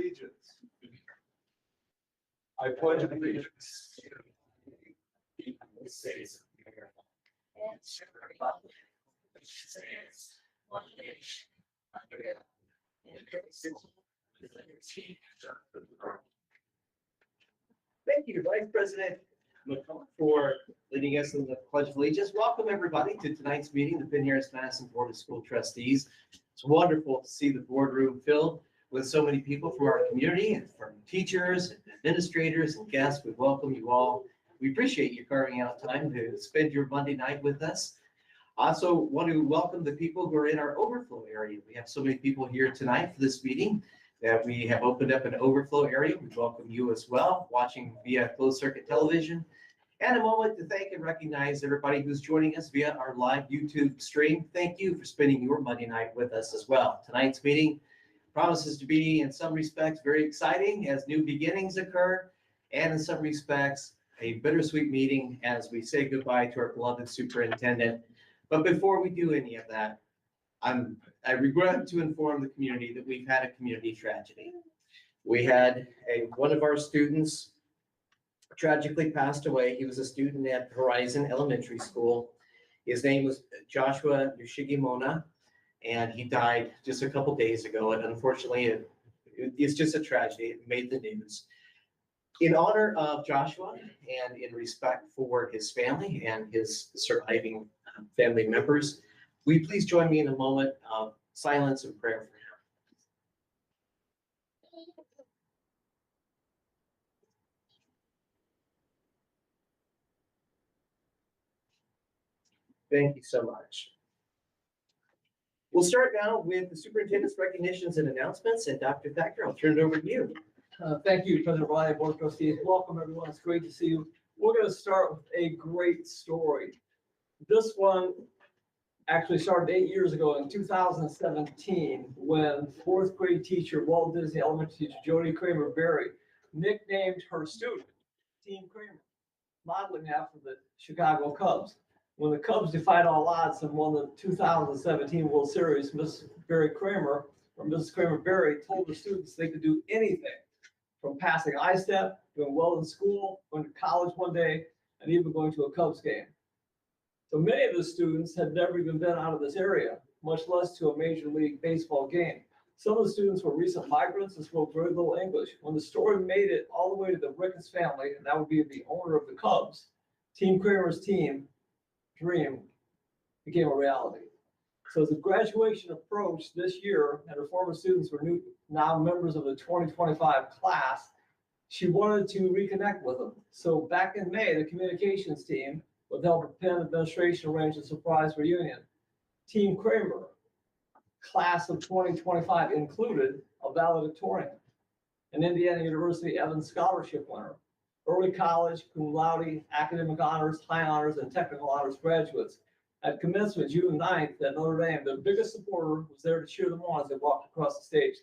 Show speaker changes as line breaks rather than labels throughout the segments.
allegiance. I pledge allegiance to the United States of America and to the republic which stands one nation under God, indivisible, with liberty and justice for all.
Thank you, Vice President McCullough, for leading us in the Pledge of Allegiance. Welcome, everybody, to tonight's meeting, the Penn-Harris-Madison Board of School Trustees. It's wonderful to see the boardroom filled with so many people from our community and from teachers and administrators and guests. We welcome you all. We appreciate you carving out time to spend your Monday night with us. I also want to welcome the people who are in our overflow area. We have so many people here tonight for this meeting that we have opened up an overflow area. We welcome you as well, watching via closed circuit television. And a moment to thank and recognize everybody who's joining us via our live YouTube stream. Thank you for spending your Monday night with us as well. Tonight's meeting promises to be, in some respects, very exciting as new beginnings occur, and in some respects, a bittersweet meeting as we say goodbye to our beloved superintendent. But before we do any of that, I regret to inform the community that we've had a community tragedy. We had one of our students tragically passed away. He was a student at Horizon Elementary School. His name was Joshua Yoshigimona, and he died just a couple days ago. And unfortunately, it's just a tragedy. It made the news. In honor of Joshua and in respect for his family and his surviving family members, will you please join me in a moment of silence and prayer for him? Thank you so much. We'll start now with the superintendent's recognitions and announcements, and Dr. Thacker, I'll turn it over to you.
Thank you, President Ryan, Board of Trustees. Welcome, everyone. It's great to see you. We're going to start with a great story. This one actually started 8 years ago in 2017 when fourth grade teacher, Walt Disney Elementary teacher, Jody Kramer Berry, nicknamed her student Team Kramer, modeling after the Chicago Cubs. When the Cubs defied all odds and won the 2017 World Series, Mrs. Kramer Berry told the students they could do anything from passing I-step, doing well in school, going to college one day, and even going to a Cubs game. So many of the students had never even been out of this area, much less to a Major League Baseball game. Some of the students were recent migrants and spoke very little English. When the story made it all the way to the Ricketts family, and that would be the owner of the Cubs, Team Kramer's dream became a reality. So as the graduation approached this year, and her former students were now members of the 2025 class, she wanted to reconnect with them. So back in May, the communications team, with the help of Penn administration, arranged a surprise reunion. Team Kramer, class of 2025, included a valedictorian, an Indiana University Evans Scholarship winner, early college, cum laude, academic honors, high honors, and technical honors graduates. At commencement, June 9th at Notre Dame, their biggest supporter was there to cheer them on as they walked across the stage.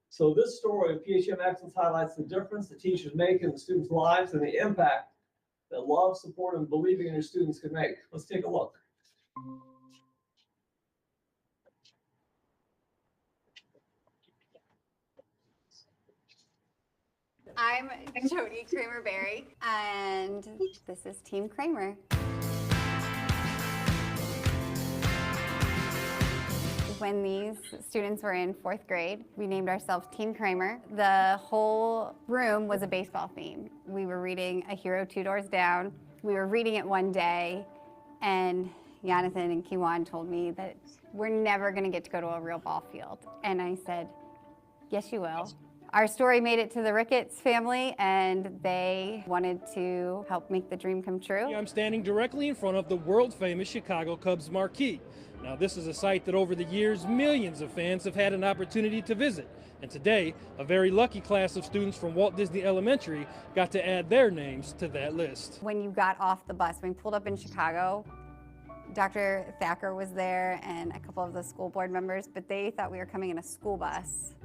So this story of PHM Excellence highlights the difference the teachers make in the students' lives and the impact that love, support, and believing in your students can make. Let's take a look.
I'm Jody Kramer Berry, and this is Team Kramer. When these students were in fourth grade, we named ourselves Team Kramer. The whole room was a baseball theme. We were reading A Hero Two Doors Down. We were reading it one day, and Jonathan and Kiwan told me that we're never going to get to go to a real ball field. And I said, yes, you will. Our story made it to the Ricketts family, and they wanted to help make the dream come true.
I'm standing directly in front of the world-famous Chicago Cubs marquee. Now, this is a site that over the years, millions of fans have had an opportunity to visit. And today, a very lucky class of students from Walt Disney Elementary got to add their names to that list.
When you got off the bus, when we pulled up in Chicago, Dr. Thacker was there and a couple of the school board members, but they thought we were coming in a school bus.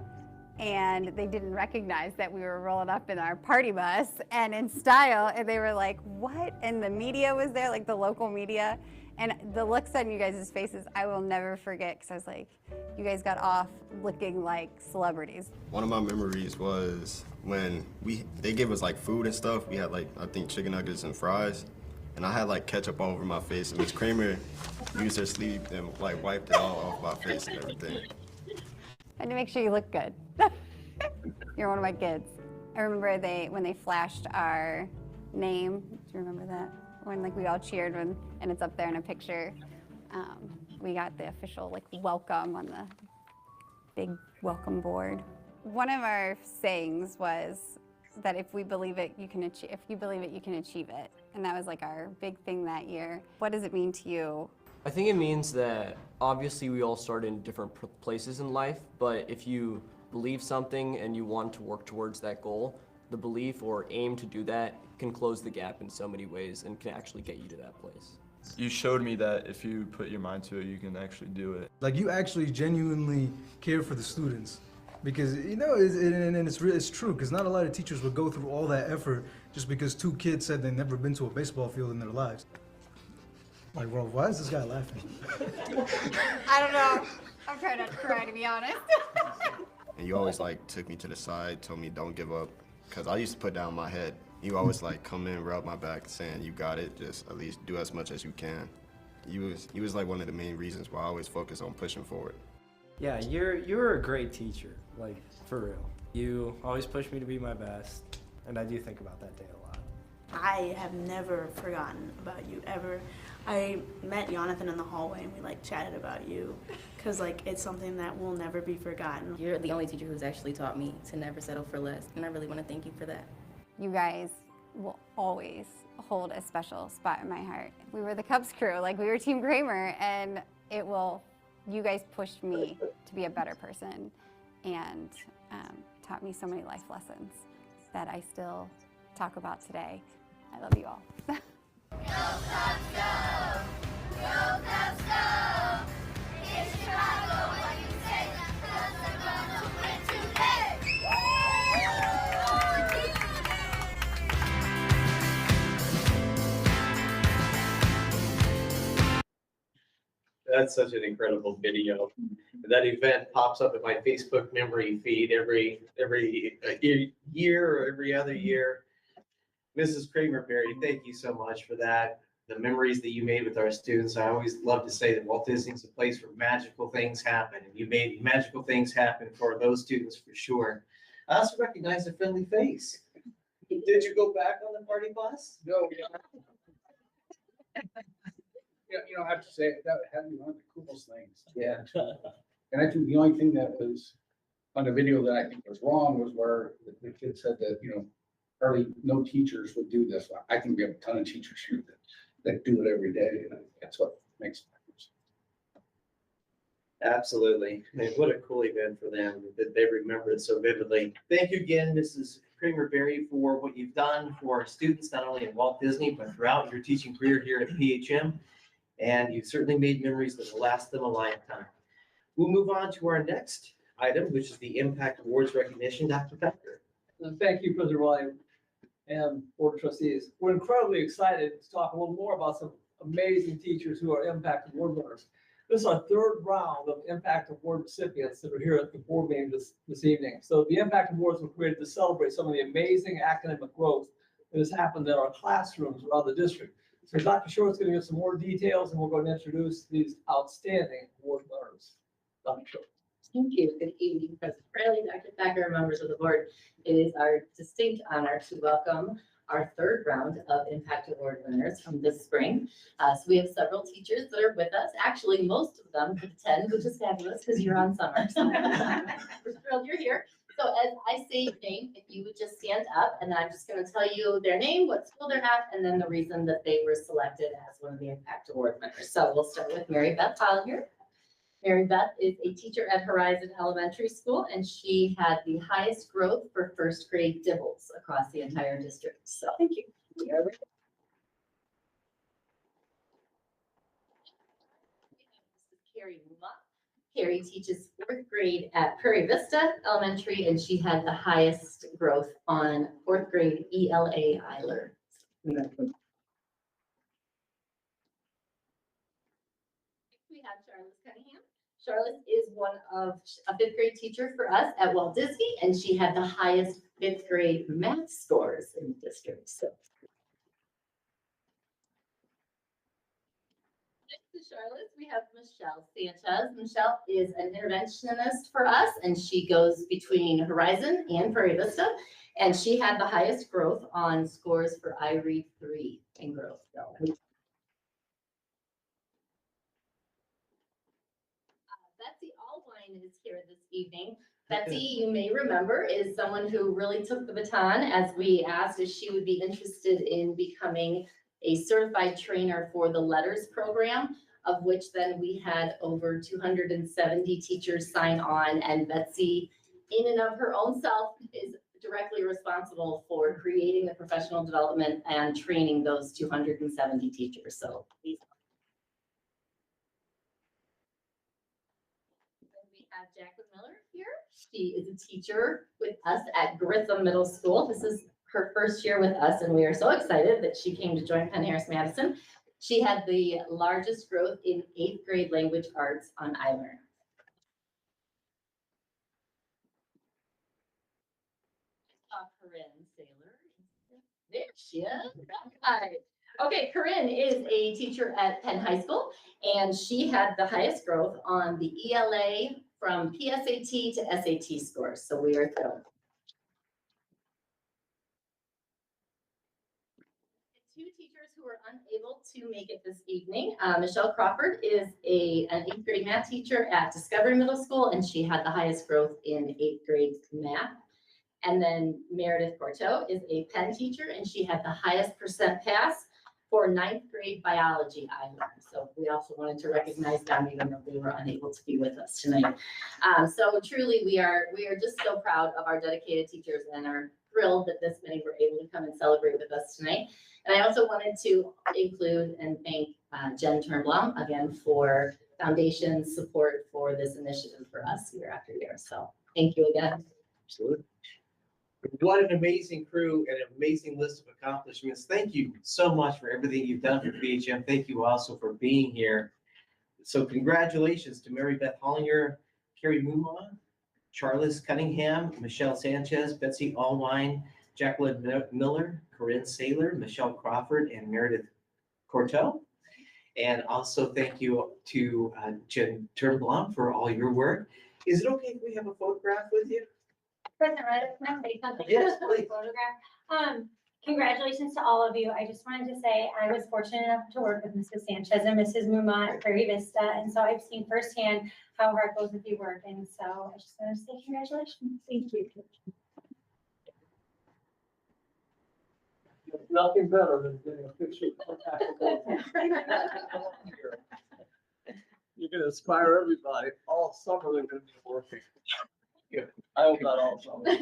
and they didn't recognize that we were rolling up in our party bus and in style, and they were like, what? And the media was there, like the local media, and the looks on you guys' faces I will never forget, because I was like, you guys got off looking like celebrities.
One of my memories was when they gave us like food and stuff. We had like, I think, chicken nuggets and fries, and I had like ketchup all over my face, and Miss Kramer used her sleeve and like wiped it all off my face and everything.
I had to make sure you look good. You're one of my kids. I remember when they flashed our name. Do you remember that? When like we all cheered and it's up there in a picture. We got the official like welcome on the big welcome board. One of our sayings was that if we believe it, you can achieve. If you believe it, you can achieve it. And that was like our big thing that year. What does it mean to you?
I think it means that obviously we all start in different places in life, but if you believe something and you want to work towards that goal, the belief or aim to do that can close the gap in so many ways and can actually get you to that place.
You showed me that if you put your mind to it, you can actually do it.
Like, you actually genuinely care for the students, because you know, it's true, because not a lot of teachers would go through all that effort just because two kids said they've never been to a baseball field in their lives. Like, bro, why is this guy laughing?
I don't know. I'm trying not to cry, to be honest.
And you always like took me to the side, told me don't give up, because I used to put down my head. You always like come in, rub my back, saying you got it, just at least do as much as you can. You was like one of the main reasons why I always focus on pushing forward.
Yeah, you're a great teacher, like, for real. You always push me to be my best, and I do think about that day a lot.
I have never forgotten about you, ever. I met Jonathan in the hallway and we like chatted about you, because like it's something that will never be forgotten.
You're the only teacher who's actually taught me to never settle for less, and I really want to thank you for that.
You guys will always hold a special spot in my heart. We were the Cubs crew, like we were Team Kramer, and you guys pushed me to be a better person and taught me so many life lessons that I still talk about today. I love you all.
Go Cubs, go! Go Cubs, go! In Chicago, what you say, the Cubs are gonna win today!
That's such an incredible video. That event pops up in my Facebook memory feed every year or every other year. Mrs. Kramer-Berry, thank you so much for that. The memories that you made with our students. I always love to say that Walt Disney's a place where magical things happen, and you made magical things happen for those students for sure. I also recognize a friendly face. Did you go back on the party bus?
No, yeah, I have to say, that had to be one of the coolest things.
Yeah.
And I think the only thing that was on the video that I think was wrong was where the kid said that, hardly no teachers would do this. I think we have a ton of teachers here that do it every day, and that's what makes it.
Absolutely. Man, what a cool event for them that they remember it so vividly. Thank you again, Mrs. Kramer-Berry, for what you've done for students, not only in Walt Disney, but throughout your teaching career here at PHM. And you've certainly made memories that will last them a lifetime. We'll move on to our next item, which is the Impact Awards recognition. Dr. Becker.
Thank you, President Ryan and Board of Trustees. We're incredibly excited to talk a little more about some amazing teachers who are Impact Award winners. This is our third round of Impact Award recipients that are here at the board meeting this evening. So the Impact Awards were created to celebrate some of the amazing academic growth that has happened in our classrooms around the district. So Dr. Short's going to give some more details, and we're going to introduce these outstanding award winners. Dr. Short.
Thank you. Good evening, President Fraley, Dr. Thacker, members of the board. It is our distinct honor to welcome our third round of Impact Award winners from this spring. So we have several teachers that are with us. Actually, most of them could attend, which is fabulous because you're on summer. So we're thrilled you're here. So as I say your name, if you would just stand up, and I'm just going to tell you their name, what school they're at, and then the reason that they were selected as one of the Impact Award winners. So we'll start with Mary Beth Collier. Mary Beth is a teacher at Horizon Elementary School, and she had the highest growth for first grade dibbles across the entire district. So thank you. Carrie Muck. Carrie teaches fourth grade at Prairie Vista Elementary, and she had the highest growth on fourth grade ELA Eiler. We have Charlotte Cunningham. Charlotte is a fifth grade teacher for us at Walt Disney, and she had the highest fifth grade math scores in the district. So next to Charlotte, we have Michelle Sanchez. Michelle is an interventionist for us, and she goes between Horizon and Prairie Vista, and she had the highest growth on scores for iRead 3 in growth. Betsy Allwine is here this evening. Betsy, you may remember, is someone who really took the baton as we asked if she would be interested in becoming a certified trainer for the LETTERS program, of which then we had over 270 teachers sign on, and Betsy, in and of her own self, is directly responsible for creating the professional development and training those 270 teachers. So please. We have Jacqueline Miller here. She is a teacher with us at Grissom Middle School. This is her first year with us, and we are so excited that she came to join Penn-Harris-Madison. She had the largest growth in 8th grade language arts on iLearn. Corinne Saylor. There she is. Hi. Okay, Corinne is a teacher at Penn High School, and she had the highest growth on the ELA from PSAT to SAT scores, so we are thrilled. Two teachers who are unable to make it this evening. Michelle Crawford is an 8th grade math teacher at Discovery Middle School, and she had the highest growth in 8th grade math. And then Meredith Corto is a Penn teacher, and she had the highest percent pass for 9th grade biology I learned. So we also wanted to recognize them, even though they were unable to be with us tonight. So truly, we are just so proud of our dedicated teachers and are thrilled that this many were able to come and celebrate with us tonight. And I also wanted to include and thank Jen Turnblom again for foundation support for this initiative for us year after year. So thank you again.
Absolutely. What an amazing crew and an amazing list of accomplishments. Thank you so much for everything you've done for BHM. Thank you also for being here. So congratulations to Mary Beth Hollinger, Carrie Muma, Charles Cunningham, Michelle Sanchez, Betsy Allwine, Jacqueline Miller, Corinne Saylor, Michelle Crawford, and Meredith Corto. And also thank you to Jen Turnblom for all your work. Is it okay if we have a photograph with you?
President Ryder, can I say something?
Yes, please.
Photograph. Congratulations to all of you. I just wanted to say I was fortunate enough to work with Mrs. Sanchez and Mrs. Muma at Prairie Vista, and so I've seen firsthand how hard both of you work, and so I just want to say congratulations. Thank you.
Nothing better than getting a picture of You're gonna inspire everybody. All summer they're gonna be working. I hope not all summer.
Thank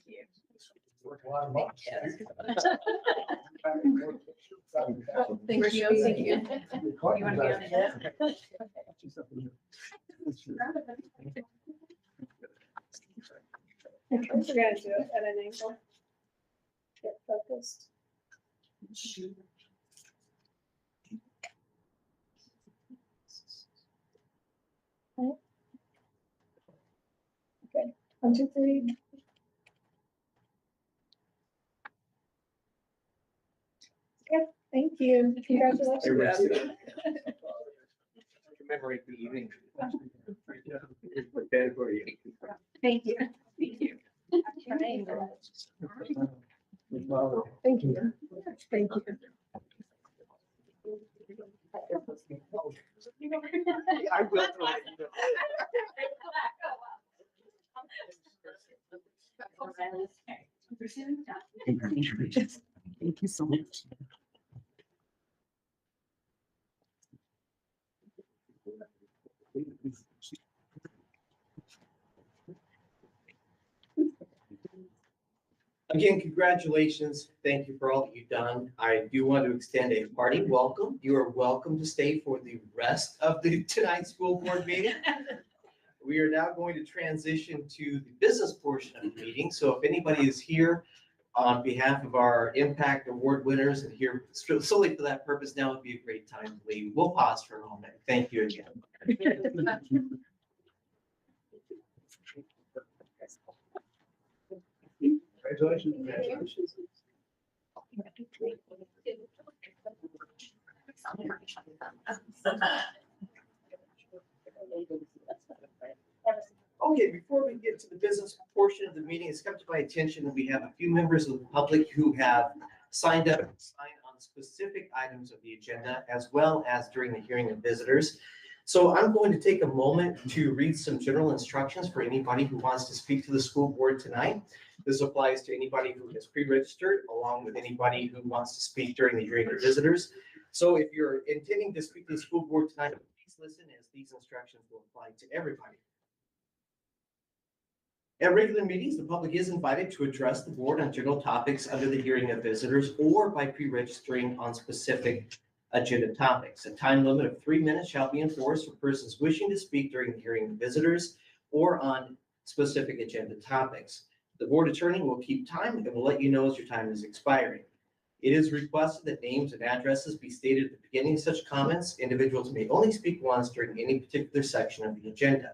you.
Thank you.
Thank you. You want to be on the end?
We're gonna do it at an angle. Get focused. Okay, 1, 2, 3. Okay, thank you. Congratulations.
Commemorate the evening.
Thank you. Thank you. Thank you. Thank you.
I will.
Thank you so much.
Again, congratulations. Thank you for all that you've done. I do want to extend a hearty welcome. You are welcome to stay for the rest of tonight's school board meeting. We are now going to transition to the business portion of the meeting. So if anybody is here on behalf of our Impact Award winners and here solely for that purpose, now would be a great time to leave. We'll pause for a moment. Thank you again. Congratulations. Congratulations. Okay, before we get to the business portion of the meeting, it's come to my attention that we have a few members of the public who have signed up and signed on specific items of the agenda, as well as during the hearing of visitors. So I'm going to take a moment to read some general instructions for anybody who wants to speak to the school board tonight. This applies to anybody who has pre-registered, along with anybody who wants to speak during the hearing of visitors. So if you're intending to speak to the school board tonight, please listen, as these instructions will apply to everybody. At regular meetings, the public is invited to address the board on general topics under the hearing of visitors or by pre-registering on specific agenda topics. A time limit of 3 minutes shall be enforced for persons wishing to speak during the hearing of visitors or on specific agenda topics. The board attorney will keep time and will let you know as your time is expiring. It is requested that names and addresses be stated at the beginning of such comments. Individuals may only speak once during any particular section of the agenda.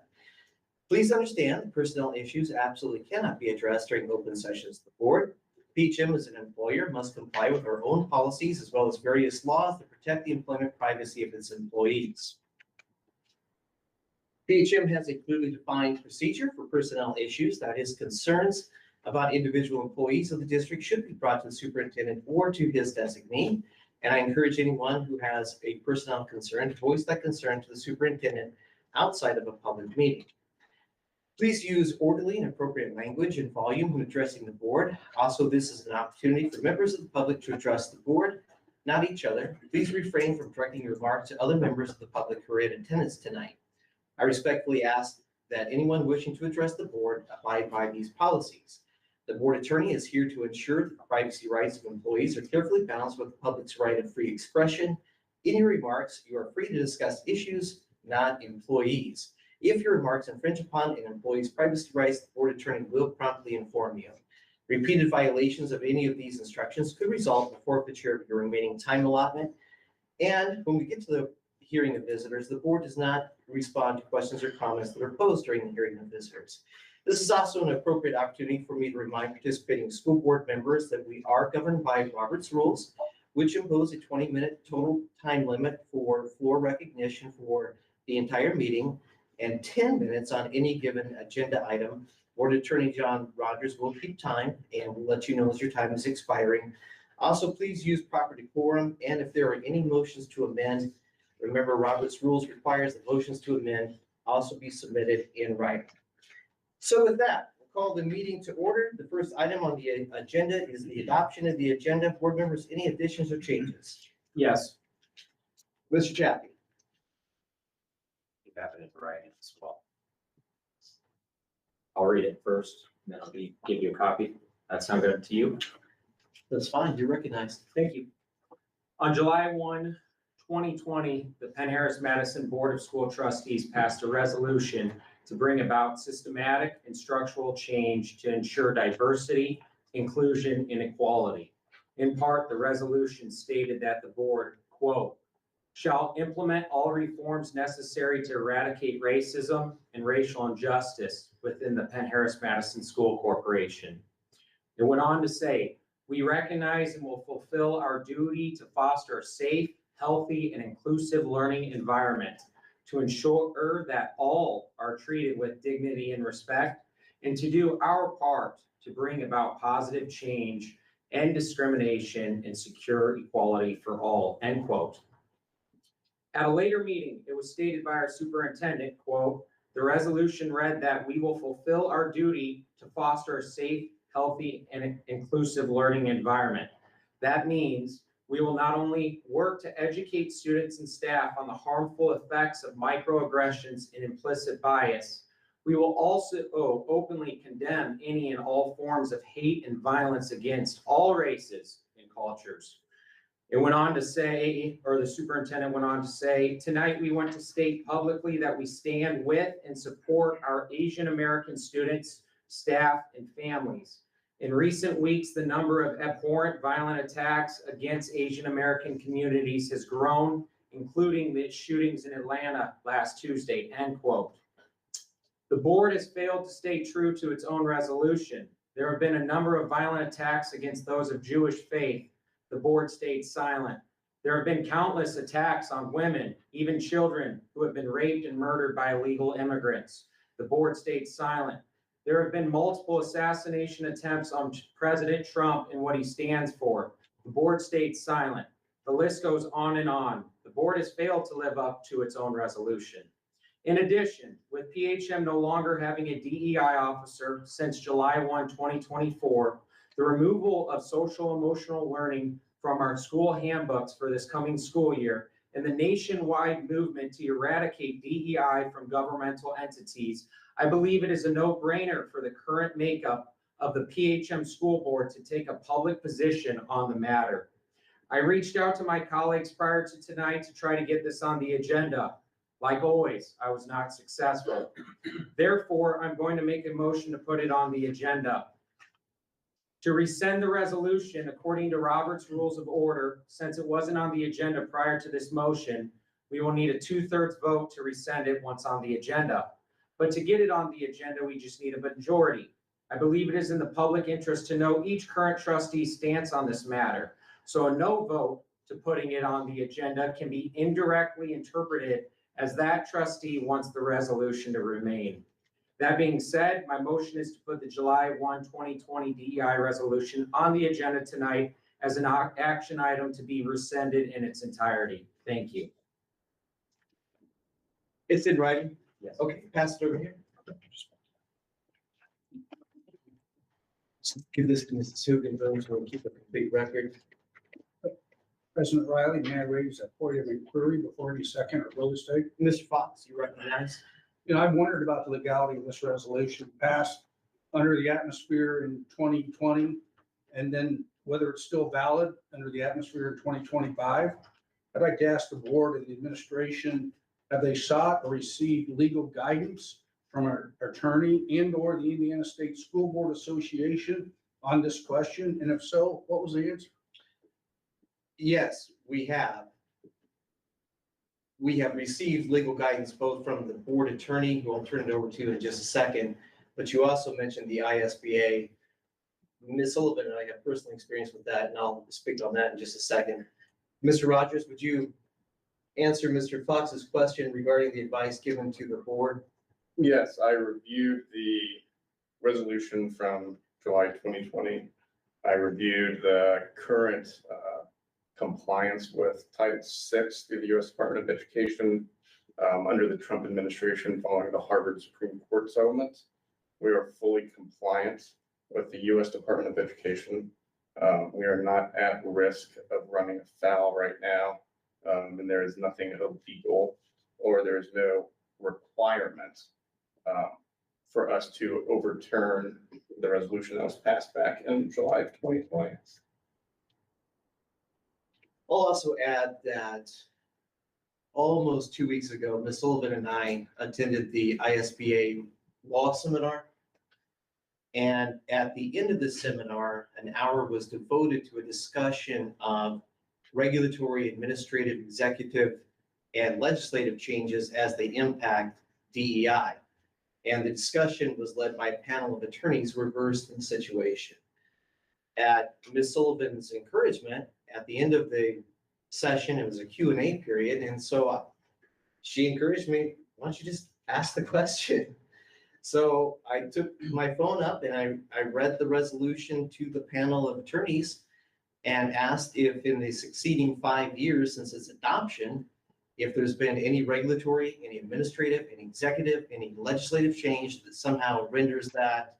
Please understand that personnel issues absolutely cannot be addressed during open sessions of the board. PHM as an employer must comply with our own policies as well as various laws that protect the employment privacy of its employees. PHM has a clearly defined procedure for personnel issues, that is, concerns about individual employees of the district should be brought to the superintendent or to his designee. And I encourage anyone who has a personnel concern to voice that concern to the superintendent outside of a public meeting. Please use orderly and appropriate language and volume when addressing the board. Also, this is an opportunity for members of the public to address the board, not each other. Please refrain from directing your remarks to other members of the public who are in attendance tonight. I respectfully ask that anyone wishing to address the board abide by these policies. The board attorney is here to ensure that the privacy rights of employees are carefully balanced with the public's right of free expression. In your remarks, you are free to discuss issues, not employees. If your remarks infringe upon an employee's privacy rights, the board attorney will promptly inform you. Repeated violations of any of these instructions could result in the forfeiture of your remaining time allotment. And when we get to the hearing of visitors, the board does not respond to questions or comments that are posed during the hearing of visitors. This is also an appropriate opportunity for me to remind participating school board members that we are governed by Robert's rules, which impose a 20-minute total time limit for floor recognition for the entire meeting and 10 minutes on any given agenda item. Board Attorney John Rogers will keep time and will let you know as your time is expiring. Also, please use proper decorum, and if there are any motions to amend, remember Robert's rules requires that motions to amend also be submitted in writing. So with that, we'll call the meeting to order. The first item on the agenda is the adoption of the agenda. Board members, any additions or changes?
Yes.
Mr. Chappie.
You have it in writing as well. I'll read it first, and then I'll give you a copy. That sound good to you?
That's fine. You're recognized.
Thank you. On July 1, 2020, the Penn-Harris-Madison Board of School Trustees passed a resolution to bring about systematic and structural change to ensure diversity, inclusion, and equality. In part, the resolution stated that the board, quote, shall implement all reforms necessary to eradicate racism and racial injustice within the Penn-Harris-Madison School Corporation. It went on to say, we recognize and will fulfill our duty to foster a safe, healthy, and inclusive learning environment to ensure that all are treated with dignity and respect, and to do our part to bring about positive change and discrimination and secure equality for all, end quote. At a later meeting, it was stated by our superintendent, quote, the resolution read that we will fulfill our duty to foster a safe, healthy, and inclusive learning environment. That means we will not only work to educate students and staff on the harmful effects of microaggressions and implicit bias, We will also openly condemn any and all forms of hate and violence against all races and cultures. It went on to say, or the superintendent went on to say, tonight we want to state publicly that we stand with and support our Asian American students, staff, and families. In recent weeks, the number of abhorrent violent attacks against Asian American communities has grown, including the shootings in Atlanta last Tuesday, end quote. The board has failed to stay true to its own resolution. There have been a number of violent attacks against those of Jewish faith. The board stayed silent. There have been countless attacks on women, even children, who have been raped and murdered by illegal immigrants. The board stayed silent. There have been multiple assassination attempts on President Trump and what he stands for. The board stayed silent. The list goes on and on. The board has failed to live up to its own resolution. In addition, with PHM no longer having a DEI officer since July 1, 2024, the removal of social emotional learning from our school handbooks for this coming school year, and the nationwide movement to eradicate DEI from governmental entities, I believe it is a no-brainer for the current makeup of the PHM school board to take a public position on the matter. I reached out to my colleagues prior to tonight to try to get this on the agenda. Like always, I was not successful. Therefore, I'm going to make a motion to put it on the agenda. To rescind the resolution according to Robert's Rules of Order, since it wasn't on the agenda prior to this motion, we will need a 2/3 vote to rescind it once on the agenda. But to get it on the agenda, we just need a majority. I believe it is in the public interest to know each current trustee's stance on this matter. So a no vote to putting it on the agenda can be indirectly interpreted as that trustee wants the resolution to remain. That being said, my motion is to put the July 1, 2020 DEI resolution on the agenda tonight as an action item to be rescinded in its entirety. Thank you.
It's in writing?
Yes.
Okay, pass it over here. Give this to Mrs. Hugan, those will keep a complete record.
President Riley, may I raise a point of inquiry before any second or vote is taken?
Mr. Fox, you recognize?
You know, I've wondered about the legality of this resolution passed under the atmosphere in 2020, and then whether it's still valid under the atmosphere in 2025. I'd like to ask the board and the administration, have they sought or received legal guidance from our attorney and or the Indiana State School Board Association on this question? And if so, what was the answer?
Yes, we have. We have received legal guidance both from the board attorney, who I'll turn it over to in just a second, but you also mentioned the ISBA. Ms. Sullivan and I have personal experience with that, and I'll speak on that in just a second. Mr. Rogers, would you answer Mr. Fox's question regarding the advice given to the board?
Yes, I reviewed the resolution from July 2020. I reviewed the current compliance with Title VI through the U.S. Department of Education under the Trump administration following the Harvard Supreme Court settlement. We are fully compliant with the U.S. Department of Education. We are not at risk of running afoul right now, and there is nothing illegal or there is no requirement for us to overturn the resolution that was passed back in July of 2020.
I'll also add that almost 2 weeks ago, Ms. Sullivan and I attended the ISBA law seminar. And at the end of the seminar, an hour was devoted to a discussion of regulatory, administrative, executive, and legislative changes as they impact DEI. And the discussion was led by a panel of attorneys who were versed in the situation. At Ms. Sullivan's encouragement, at the end of the session, it was a Q&A period. And so she encouraged me, why don't you just ask the question? So I took my phone up and I read the resolution to the panel of attorneys and asked if in the succeeding 5 years since its adoption, if there's been any regulatory, any administrative, any executive, any legislative change that somehow renders that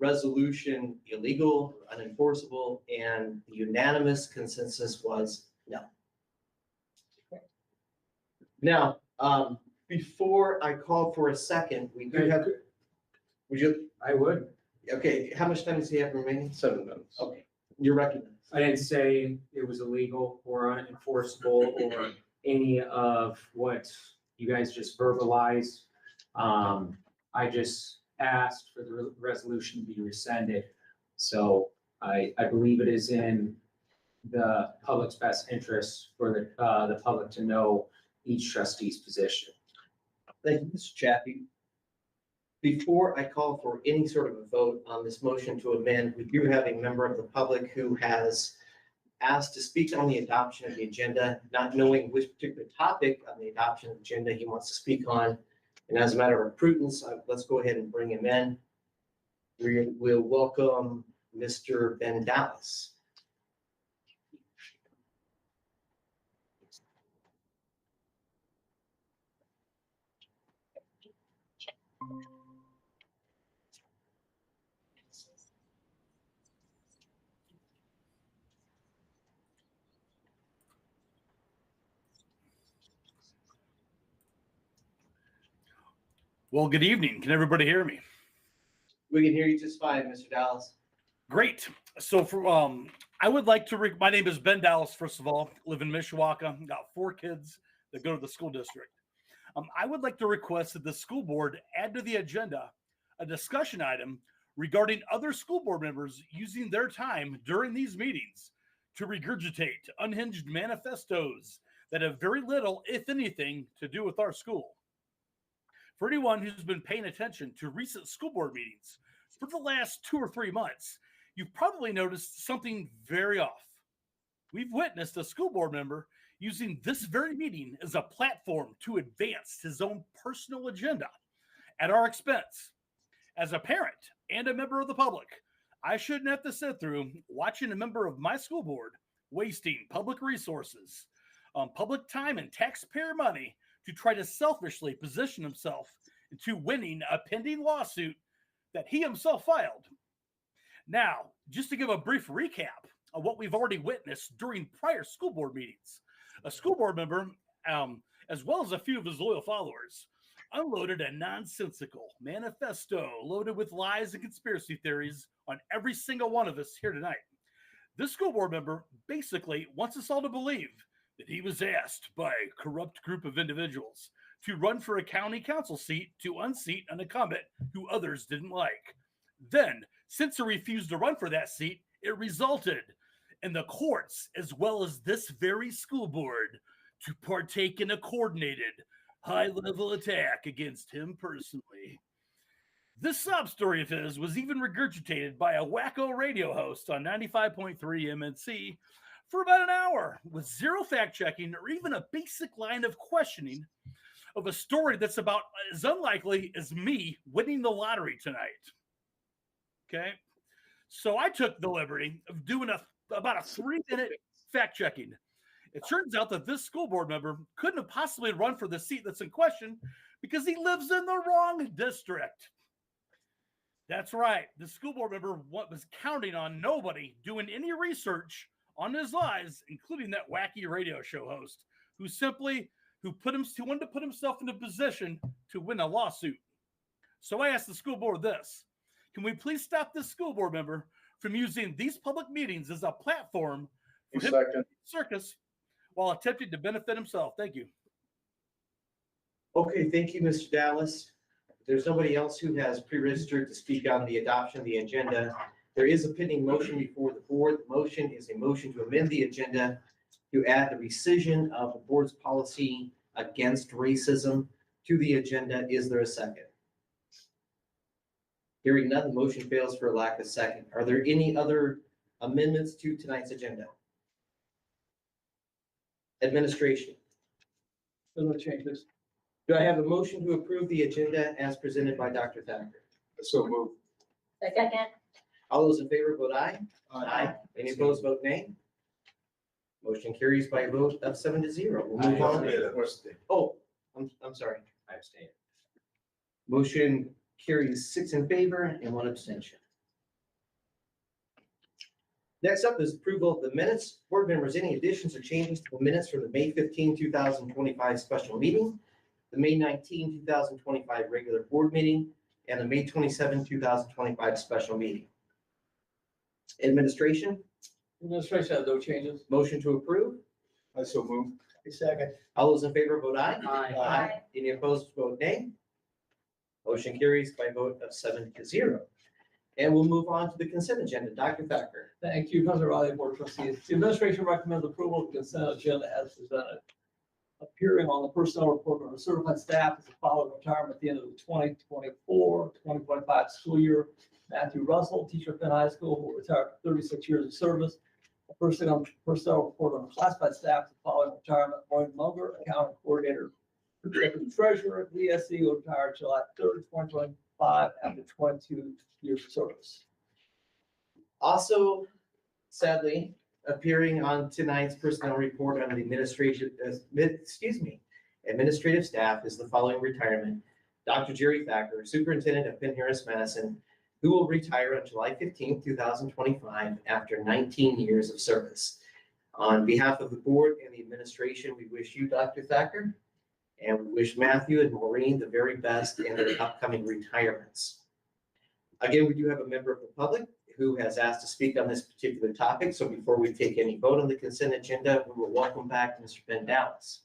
resolution illegal, unenforceable, and the unanimous consensus was no. Now, Before I call for a second, we do have, would you,
I would.
okay, how much time does he have remaining?
7 minutes.
Okay, you're recognized.
I didn't say it was illegal or unenforceable or any of what you guys just verbalized. I just asked for the resolution to be rescinded. So I believe it is in the public's best interest for the public to know each trustee's position.
Thank you, Mr. Chaffee. Before I call for any sort of a vote on this motion to amend, we do have a member of the public who has asked to speak on the adoption of the agenda, not knowing which particular topic on the adoption of the agenda he wants to speak on. And as a matter of prudence, let's go ahead and bring him in. We'll welcome Mr. Ben Dallas.
Well, good evening. Can everybody hear me?
We can hear you just fine, Mr. Dallas.
Great. So for I would like to, my name is Ben Dallas, first of all, live in Mishawaka, got 4 kids that go to the school district. I would like to request that the school board add to the agenda a discussion item regarding other school board members using their time during these meetings to regurgitate unhinged manifestos that have very little, if anything, to do with our school. For anyone who's been paying attention to recent school board meetings for the last 2 or 3 months, you've probably noticed something very off. We've witnessed a school board member using this very meeting as a platform to advance his own personal agenda at our expense. As a parent and a member of the public, I shouldn't have to sit through watching a member of my school board wasting public resources, public time and taxpayer money to try to selfishly position himself into winning a pending lawsuit that he himself filed. Now, just to give a brief recap of what we've already witnessed during prior school board meetings, a school board member, as well as a few of his loyal followers, unloaded a nonsensical manifesto loaded with lies and conspiracy theories on every single one of us here tonight. This school board member basically wants us all to believe that he was asked by a corrupt group of individuals to run for a county council seat to unseat an incumbent who others didn't like. Then, since he refused to run for that seat, it resulted in the courts, as well as this very school board, to partake in a coordinated, high-level attack against him personally. This sob story of his was even regurgitated by a wacko radio host on 95.3 MNC for about an hour with zero fact-checking or even a basic line of questioning of a story that's about as unlikely as me winning the lottery tonight. Okay? So I took the liberty of doing about a 3-minute fact-checking. It turns out that this school board member couldn't have possibly run for the seat that's in question because he lives in the wrong district. That's right. The school board member was counting on nobody doing any research on his lies, including that wacky radio show host who wanted to put himself in a position to win a lawsuit. So I asked the school board this: can we please stop this school board member from using these public meetings as a platform for him to circus while attempting to benefit himself? Thank you.
Okay, thank you, Mr. Dallas. There's nobody else who has pre-registered to speak on the adoption of the agenda. There is a pending motion before the board. The motion is a motion to amend the agenda to add the rescission of the board's policy against racism to the agenda. Is there a second? Hearing none, the motion fails for lack of second. Are there any other amendments to tonight's agenda? Administration.
No changes.
Do I have a motion to approve the agenda as presented by Dr. Thacker?
So move.
Second.
All those in favor vote aye. Aye. Any opposed vote nay. Motion carries by a vote of 7-0. We'll move on. Oh, I'm sorry.
I abstain.
Motion carries 6 in favor and 1 abstention. Next up is approval of the minutes. Board members, any additions or changes to the minutes from the May 15, 2025 special meeting? the May 19, 2025 regular board meeting, and the May 27, 2025 special meeting. Administration,
Administration has no changes.
motion to approve.
I so move.
Second. All those in favor vote aye.
Aye.
Any opposed, vote nay. Motion carries by a vote of 7-0. And we'll move on to the consent agenda. Dr. Thacker.
Thank you, President Riley, Board of Trustees. The administration recommends approval of the consent agenda as presented. Appearing on the personnel report of the certified staff is the following retirement at the end of the 2024-2025 school year. Matthew Russell, teacher at Penn High School, who retired for 36 years of service. A person on personnel report on the classified staff is the following retirement. Lloyd Munger, accounting coordinator, deputy treasurer at VSC, who retired July 3rd, 2025 after 22 years of service.
Also, sadly, appearing on tonight's personnel report on the administrative staff is the following retirement. Dr. Jerry Thacker, superintendent of Penn-Harris-Madison, who will retire on July 15th, 2025 after 19 years of service. On behalf of the board and the administration, we wish you, Dr. Thacker, and we wish Matthew and Maureen the very best in their upcoming retirements. Again, we do have a member of the public who has asked to speak on this particular topic. So before we take any vote on the consent agenda, we will welcome back Mr. Ben Dallas.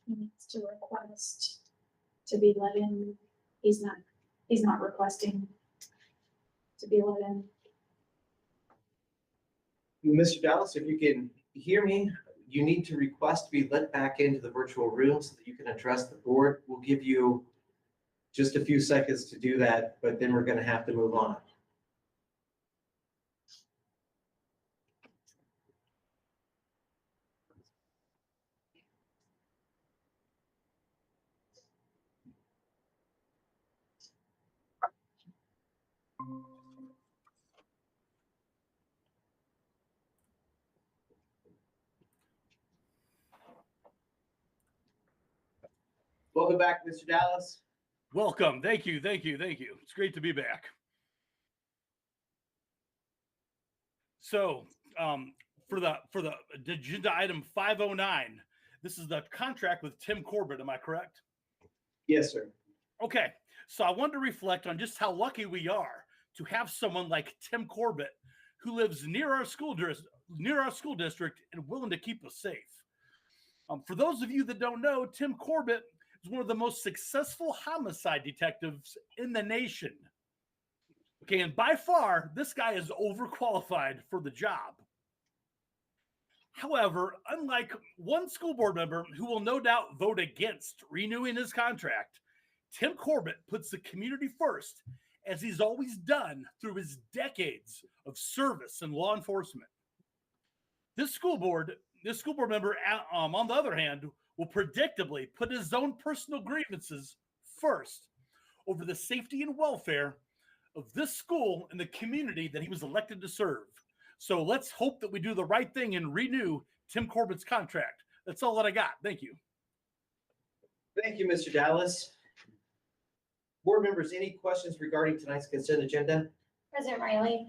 He needs to request to be let in. He's not requesting to be let in.
Mr. Dallas, if you can hear me, you need to request to be let back into the virtual room so that you can address the board. We'll give you just a few seconds to do that, but then we're going to have to move on. Welcome back, Mr. Dallas.
Welcome. Thank you. Thank you. Thank you. It's great to be back. So for the agenda item 509, this is the contract with Tim Corbett. Am I correct?
Yes, sir.
Okay. So I wanted to reflect on just how lucky we are to have someone like Tim Corbett who lives near our school district and willing to keep us safe. For those of you that don't know, Tim Corbett is one of the most successful homicide detectives in the nation. Okay, and by far, this guy is overqualified for the job. However, unlike one school board member who will no doubt vote against renewing his contract, Tim Corbett puts the community first, as he's always done through his decades of service in law enforcement. This school board member, on the other hand, will predictably put his own personal grievances first over the safety and welfare of this school and the community that he was elected to serve. So let's hope that we do the right thing and renew Tim Corbett's contract. That's all that I got. Thank you.
Thank you, Mr. Dallas. Board members, any questions regarding tonight's consent agenda?
President Riley,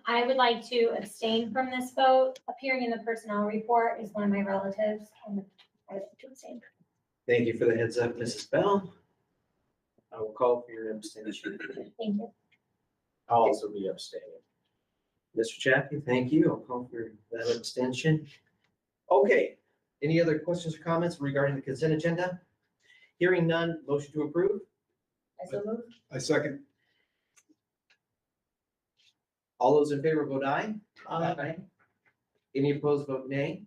I would like to abstain from this vote. Appearing in the personnel report is one of my relatives, and I would like to abstain.
Thank you for the heads up, Mrs. Bell. I will call for your abstention.
Thank you.
I'll also be abstaining. Mr. Chappie, thank you. I'll call for that abstention. Okay, any other questions or comments regarding the consent agenda? Hearing none, motion to approve?
I so move.
I second.
All those in favor vote aye.
Aye.
Any opposed vote nay.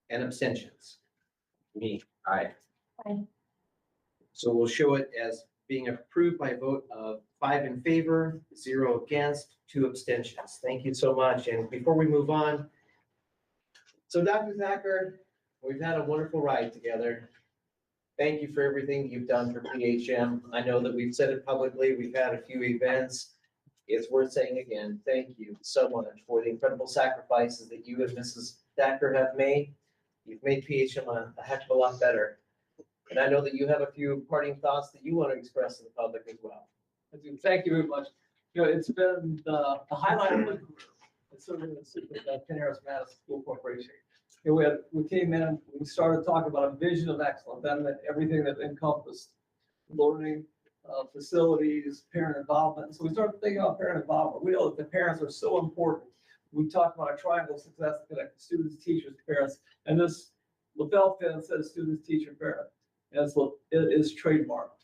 And abstentions? Me, aye.
Aye.
So we'll show it as being approved by a vote of 5 in favor, 0 against, 2 abstentions. Thank you so much. And before we move on, so Dr. Thacker, we've had a wonderful ride together. Thank you for everything you've done for PHM. I know that we've said it publicly. We've had a few events. It's worth saying again, thank you so much for the incredible sacrifices that you and Mrs. Thacker have made. You've made PHM a heck of a lot better. And I know that you have a few parting thoughts that you want to express to the public as well.
I do. Thank you very much. You know, it's been the highlight of my career. It's certainly been the Penn-Harris-Madison School Corporation. You know, we came in, we started talking about a vision of excellence, and everything that encompassed learning, facilities, parent involvement. So we started thinking about parent involvement. We know that the parents are so important. We talked about a triangle of success that connects students, teachers, parents, and this lapel pin says students, teacher, parent. And it is trademarked.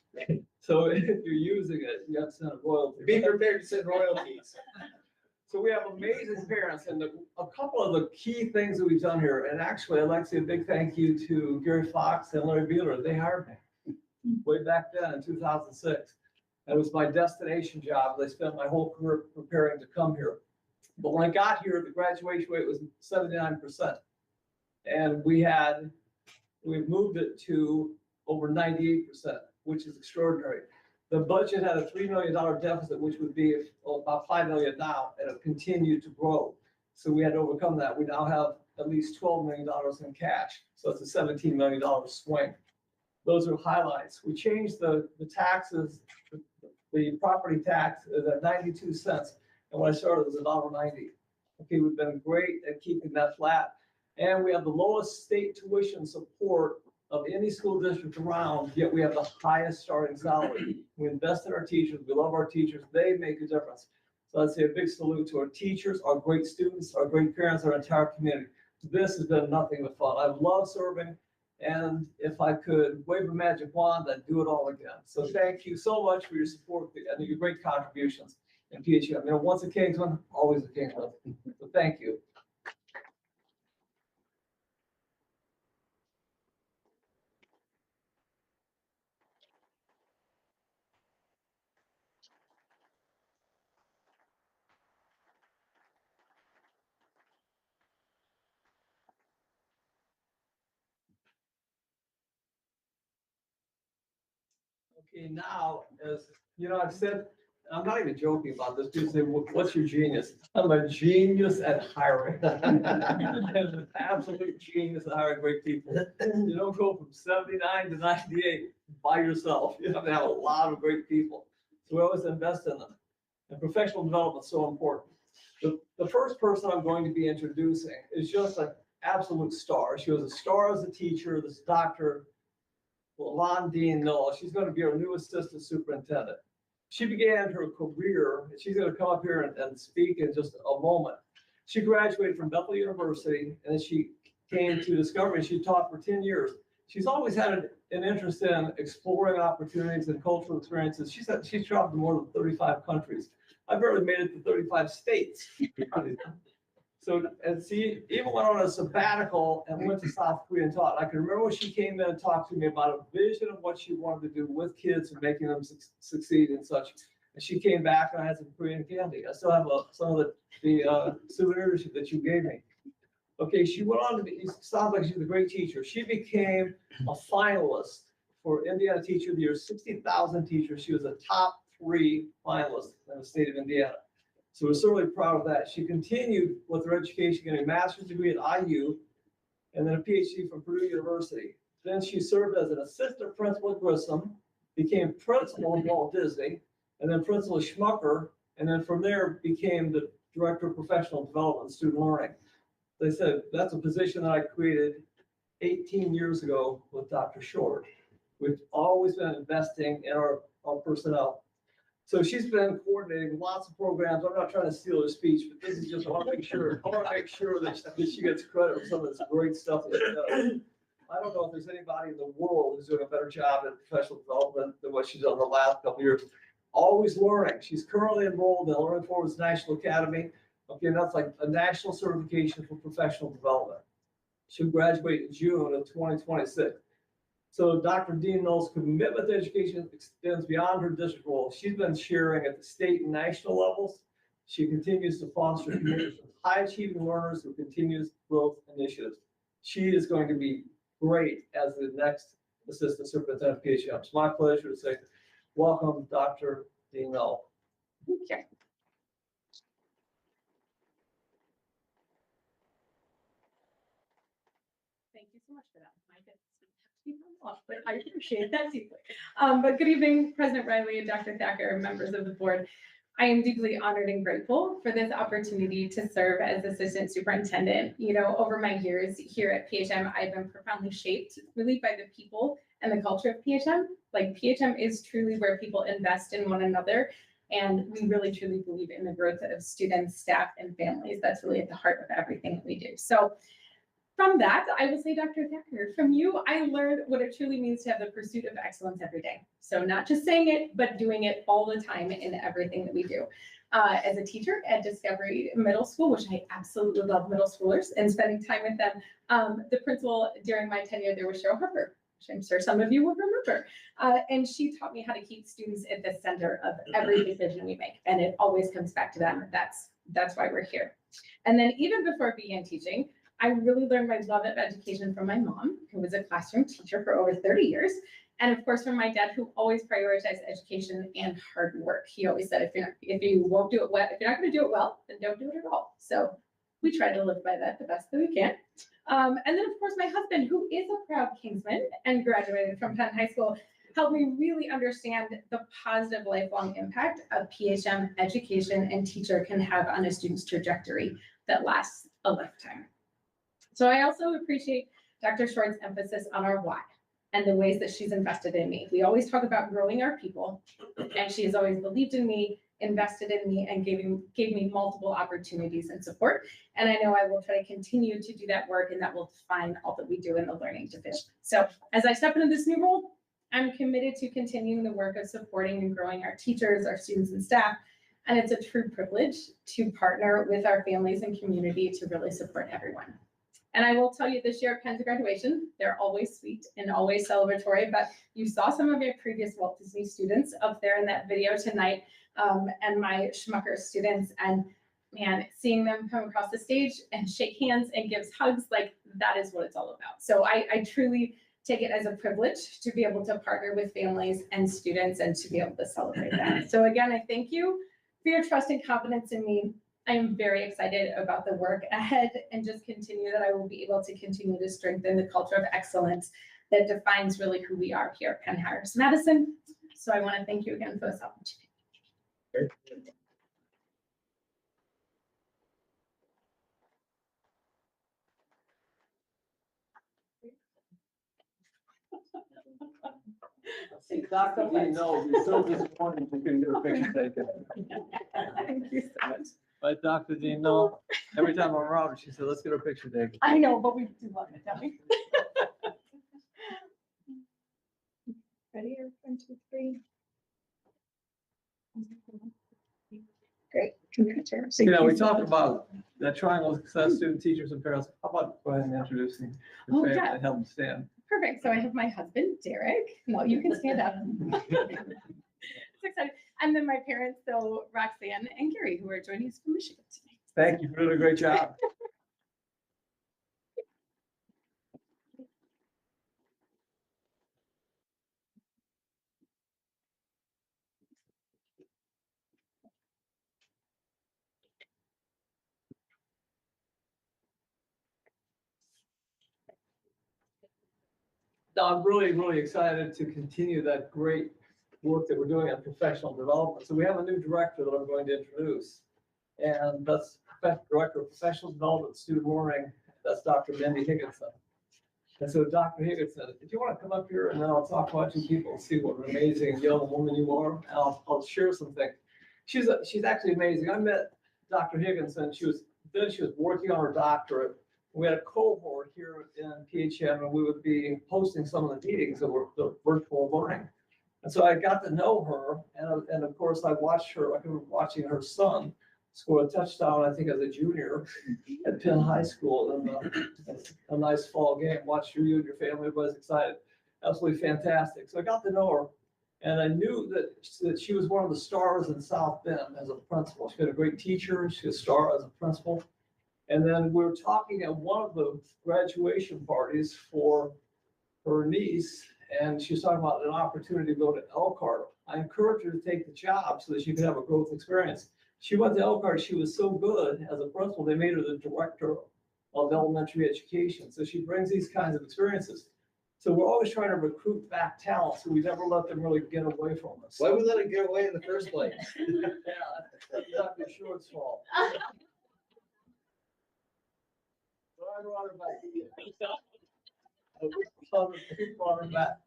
So if you're using it, you have to send a royalty.
Be prepared to send royalties.
So we have amazing parents, and a couple of the key things that we've done here, and actually I'd like to say a big thank you to Gary Fox and Larry Beeler. They hired me way back then in 2006. It was my destination job. They spent my whole career preparing to come here. But when I got here, the graduation rate was 79%. And we've moved it to over 98%, which is extraordinary. The budget had a $3 million deficit, which would be about $5 million now, and it continued to grow. So we had to overcome that. We now have at least $12 million in cash. So it's a $17 million swing. Those are highlights. We changed the taxes. The property tax is at 92 cents. And when I started, it was $1.90. Okay, we've been great at keeping that flat. And we have the lowest state tuition support of any school district around, yet we have the highest starting salary. We invest in our teachers. We love our teachers. They make a difference. So I'd say a big salute to our teachers, our great students, our great parents, our entire community. This has been nothing but fun. I love serving. And if I could wave a magic wand, I'd do it all again. So thank you so much for your support and your great contributions in PHM. You know, once a Kingsman, always a Kingsman. So thank you. Okay, now, as you know, I've said, I'm not even joking about this. People say, what's your genius? I'm a genius at hiring. I'm an absolute genius at hiring great people. You don't go from 79 to 98 by yourself. You have to have a lot of great people. So we always invest in them. And professional development is so important. The first person I'm going to be introducing is just an absolute star. She was a star as a teacher, this Dr. Dean Noll. She's going to be our new assistant superintendent. She began her career, and she's going to come up here and speak in just a moment. She graduated from Bethel University, and then she came to Discovery. She taught for 10 years. She's always had an interest in exploring opportunities and cultural experiences. She's traveled to more than 35 countries. I've barely made it to 35 states. So, and she even went on a sabbatical and went to South Korea and taught. I can remember when she came in and talked to me about a vision of what she wanted to do with kids and making them succeed and such. And she came back and I had some Korean candy. I still have some of the souvenirs that you gave me. Okay, she went on to be, it sounds like she's a great teacher. She became a finalist for Indiana Teacher of the Year, 60,000 teachers. She was a top 3 finalist in the state of Indiana. So we're certainly proud of that. She continued with her education, getting a master's degree at IU, and then a PhD from Purdue University. Then she served as an assistant principal at Grissom, became principal at Walt Disney, and then principal at Schmucker, and then from there became the director of professional development and student learning. They said that's a position that I created 18 years ago with Dr. Short. We've always been investing in our personnel. So she's been coordinating lots of programs. I'm not trying to steal her speech, but this is just, I want to make sure that she gets credit for some of this great stuff that she does. I don't know if there's anybody in the world who's doing a better job at professional development than what she's done the last couple of years. Always learning. She's currently enrolled in the Learning Forward's National Academy. Okay, and that's like a national certification for professional development. She'll graduate in June of 2026. So Dr. Dean Noll's commitment to education extends beyond her district role. She's been sharing at the state and national levels. She continues to foster communities of high-achieving learners through continuous growth initiatives. She is going to be great as the next Assistant Superintendent of PHM. It's my pleasure to say, welcome, Dr. Dean Mel.
Okay. Thank you so much for that. I get to keep them off, but I appreciate that deeply. But good evening, President Riley and Dr. Thacker, members of the board. I am deeply honored and grateful for this opportunity to serve as Assistant Superintendent. You know, over my years here at PHM, I've been profoundly shaped really by the people and the culture of PHM. Like PHM is truly where people invest in one another. And we really truly believe in the growth of students, staff, and families. That's really at the heart of everything that we do. So from that, I will say, Dr. Thacker, from you, I learned what it truly means to have the pursuit of excellence every day. So not just saying it, but doing it all the time in everything that we do. As a teacher at Discovery Middle School, which I absolutely love middle schoolers and spending time with them, the principal during my tenure there was Cheryl Harper, which I'm sure some of you will remember. And she taught me how to keep students at the center of every decision we make. And it always comes back to them. That's why we're here. And then even before I began teaching, I really learned my love of education from my mom, who was a classroom teacher for over 30 years. And of course, from my dad, who always prioritized education and hard work. He always said, if you won't do it well, if you're not going to do it well, then don't do it at all. So we try to live by that the best that we can. And then of course, my husband, who is a proud Kingsman and graduated from Penn High School, helped me really understand the positive lifelong impact of PHM education and teacher can have on a student's trajectory that lasts a lifetime. So I also appreciate Dr. Short's emphasis on our why and the ways that she's invested in me. We always talk about growing our people, and she has always believed in me, invested in me, and gave me multiple opportunities and support. And I know I will try to continue to do that work, and that will define all that we do in the learning division. So as I step into this new role, I'm committed to continuing the work of supporting and growing our teachers, our students, and staff. And it's a true privilege to partner with our families and community to really support everyone. And I will tell you this year at Penn's graduation, they're always sweet and always celebratory, but you saw some of my previous Walt Disney students up there in that video tonight, and my Schmucker students, and man, seeing them come across the stage and shake hands and give hugs, like that is what it's all about. So I truly take it as a privilege to be able to partner with families and students and to be able to celebrate that. So again, I thank you for your trust and confidence in me. I am very excited about the work ahead and just continue that I will be able to continue to strengthen the culture of excellence that defines really who we are here at Penn-Harris-Madison. So I want to thank you again for this opportunity.
See, Dr. Dean knows, he's so disappointed we couldn't get a picture taken.
Thank you so much.
But Dr. Dean, no, every time I'm around, she said, let's get a picture taken.
I know, but we do love it, don't we? Ready? 1, 2, 3. Great, congratulations.
You know, we talked about the triangle of success, student, teachers, and parents. How about go ahead and introducing your
Oh,
family
yeah.
and help them stand?
Perfect. So I have my husband, Derek. No, you can stand up. It's exciting. And then my parents, so Roxanne and Gary, who are joining us from Michigan tonight.
Thank you for doing a great job. No, I'm really, really excited to continue that great work that we're doing on professional development. So we have a new director that I'm going to introduce. And that's Director of Professional Development, Student Learning. That's Dr. Mindy Higginson. And so Dr. Higginson, if you want to come up here and then I'll talk about you people and see what an amazing young woman you are. And I'll share something. She's actually amazing. I met Dr. Higginson. She was working on her doctorate. We had a cohort here in PHM, and we would be hosting some of the meetings that were the virtual learning. And so I got to know her, and of course I watched her, like I was watching her son score a touchdown, I think as a junior at Penn High School in a nice fall game. Watched you and your family, everybody's excited. Absolutely fantastic. So I got to know her, and I knew that she was one of the stars in South Bend as a principal. She had a great teacher, she was a star as a principal. And then we were talking at one of the graduation parties for her niece, and she was talking about an opportunity to go to Elkhart. I encouraged her to take the job so that she could have a growth experience. She went to Elkhart. She was so good as a principal, they made her the director of elementary education. So she brings these kinds of experiences. So we're always trying to recruit back talent, so we never let them really get away from us.
Why would we let it get away in the first place?
Yeah, that's Dr. Short's fault. So I brought her back. We brought her back.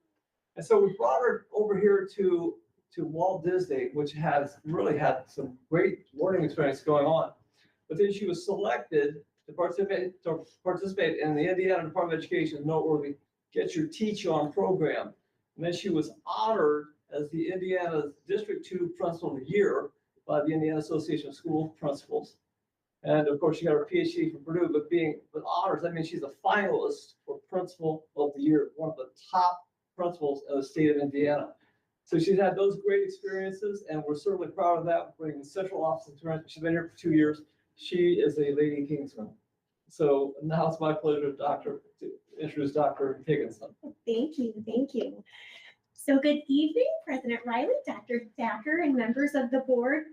And so we brought her over here to Walt Disney, which has really had some great learning experience going on. But then she was selected to participate in the Indiana Department of Education's noteworthy Get Your Teach On program. And then she was honored as the Indiana District 2 Principal of the Year by the Indiana Association of School Principals. And of course, she got her PhD from Purdue, but being with honors, that means she's a finalist for Principal of the Year, one of the top principals in the state of Indiana. So she's had those great experiences, and we're certainly proud of that. Bringing the central office experience. She's been here for 2 years. She is a Lady Kingsman. So now it's my pleasure to introduce Dr. Higginson.
Thank you, thank you. So good evening, President Riley, Dr. Thacker, and members of the board.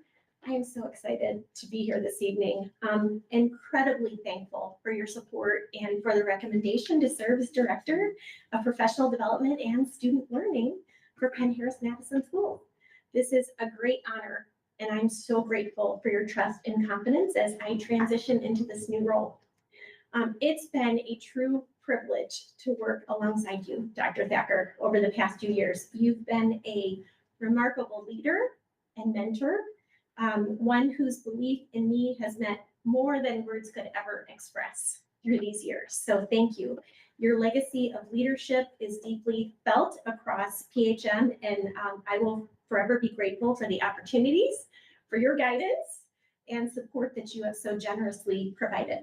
I am so excited to be here this evening. I'm incredibly thankful for your support and for the recommendation to serve as Director of Professional Development and Student Learning for Penn-Harris-Madison School. This is a great honor, and I'm so grateful for your trust and confidence as I transition into this new role. It's been a true privilege to work alongside you, Dr. Thacker, over the past 2 years. You've been a remarkable leader and mentor, one whose belief in me has meant more than words could ever express through these years. So thank you. Your legacy of leadership is deeply felt across PHM, and I will forever be grateful for the opportunities, for your guidance, and support that you have so generously provided.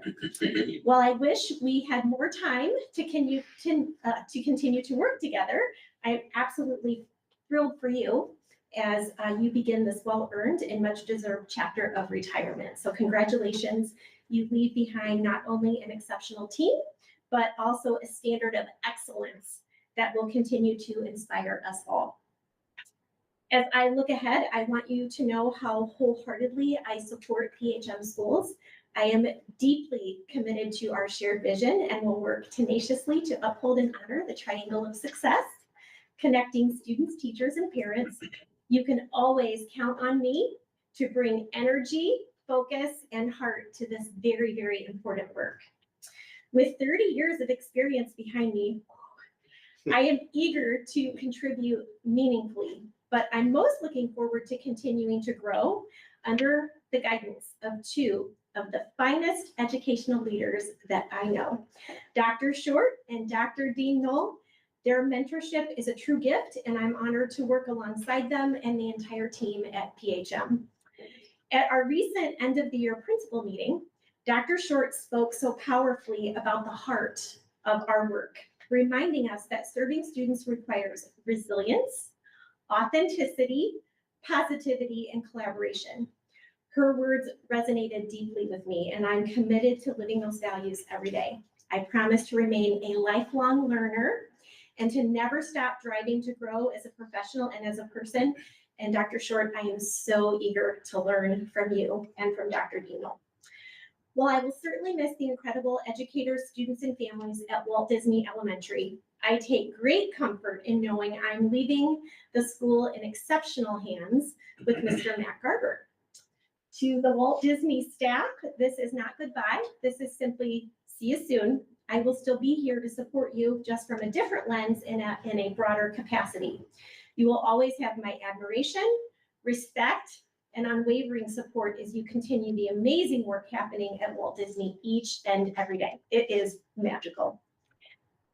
While I wish we had more time to continue to work together, I'm absolutely thrilled for you as you begin this well-earned and much-deserved chapter of retirement. So congratulations. You leave behind not only an exceptional team, but also a standard of excellence that will continue to inspire us all. As I look ahead, I want you to know how wholeheartedly I support PHM schools. I am deeply committed to our shared vision and will work tenaciously to uphold and honor the triangle of success, connecting students, teachers, and parents. You can always count on me to bring energy, focus, and heart to this very, very important work. With 30 years of experience behind me, I am eager to contribute meaningfully, but I'm most looking forward to continuing to grow under the guidance of two of the finest educational leaders that I know, Dr. Short and Dr. Dean Knoll. Their mentorship is a true gift, and I'm honored to work alongside them and the entire team at PHM. At our recent end of the year principal meeting, Dr. Short spoke so powerfully about the heart of our work, reminding us that serving students requires resilience, authenticity, positivity, and collaboration. Her words resonated deeply with me, and I'm committed to living those values every day. I promise to remain a lifelong learner and to never stop driving to grow as a professional and as a person. And Dr. Short, I am so eager to learn from you and from Dr. Dino. While I will certainly miss the incredible educators, students, and families at Walt Disney Elementary, I take great comfort in knowing I'm leaving the school in exceptional hands with Mr. Matt Garber. To the Walt Disney staff, this is not goodbye. This is simply see you soon. I will still be here to support you, just from a different lens in a broader capacity. You will always have my admiration, respect, and unwavering support as you continue the amazing work happening at Walt Disney each and every day. It is magical.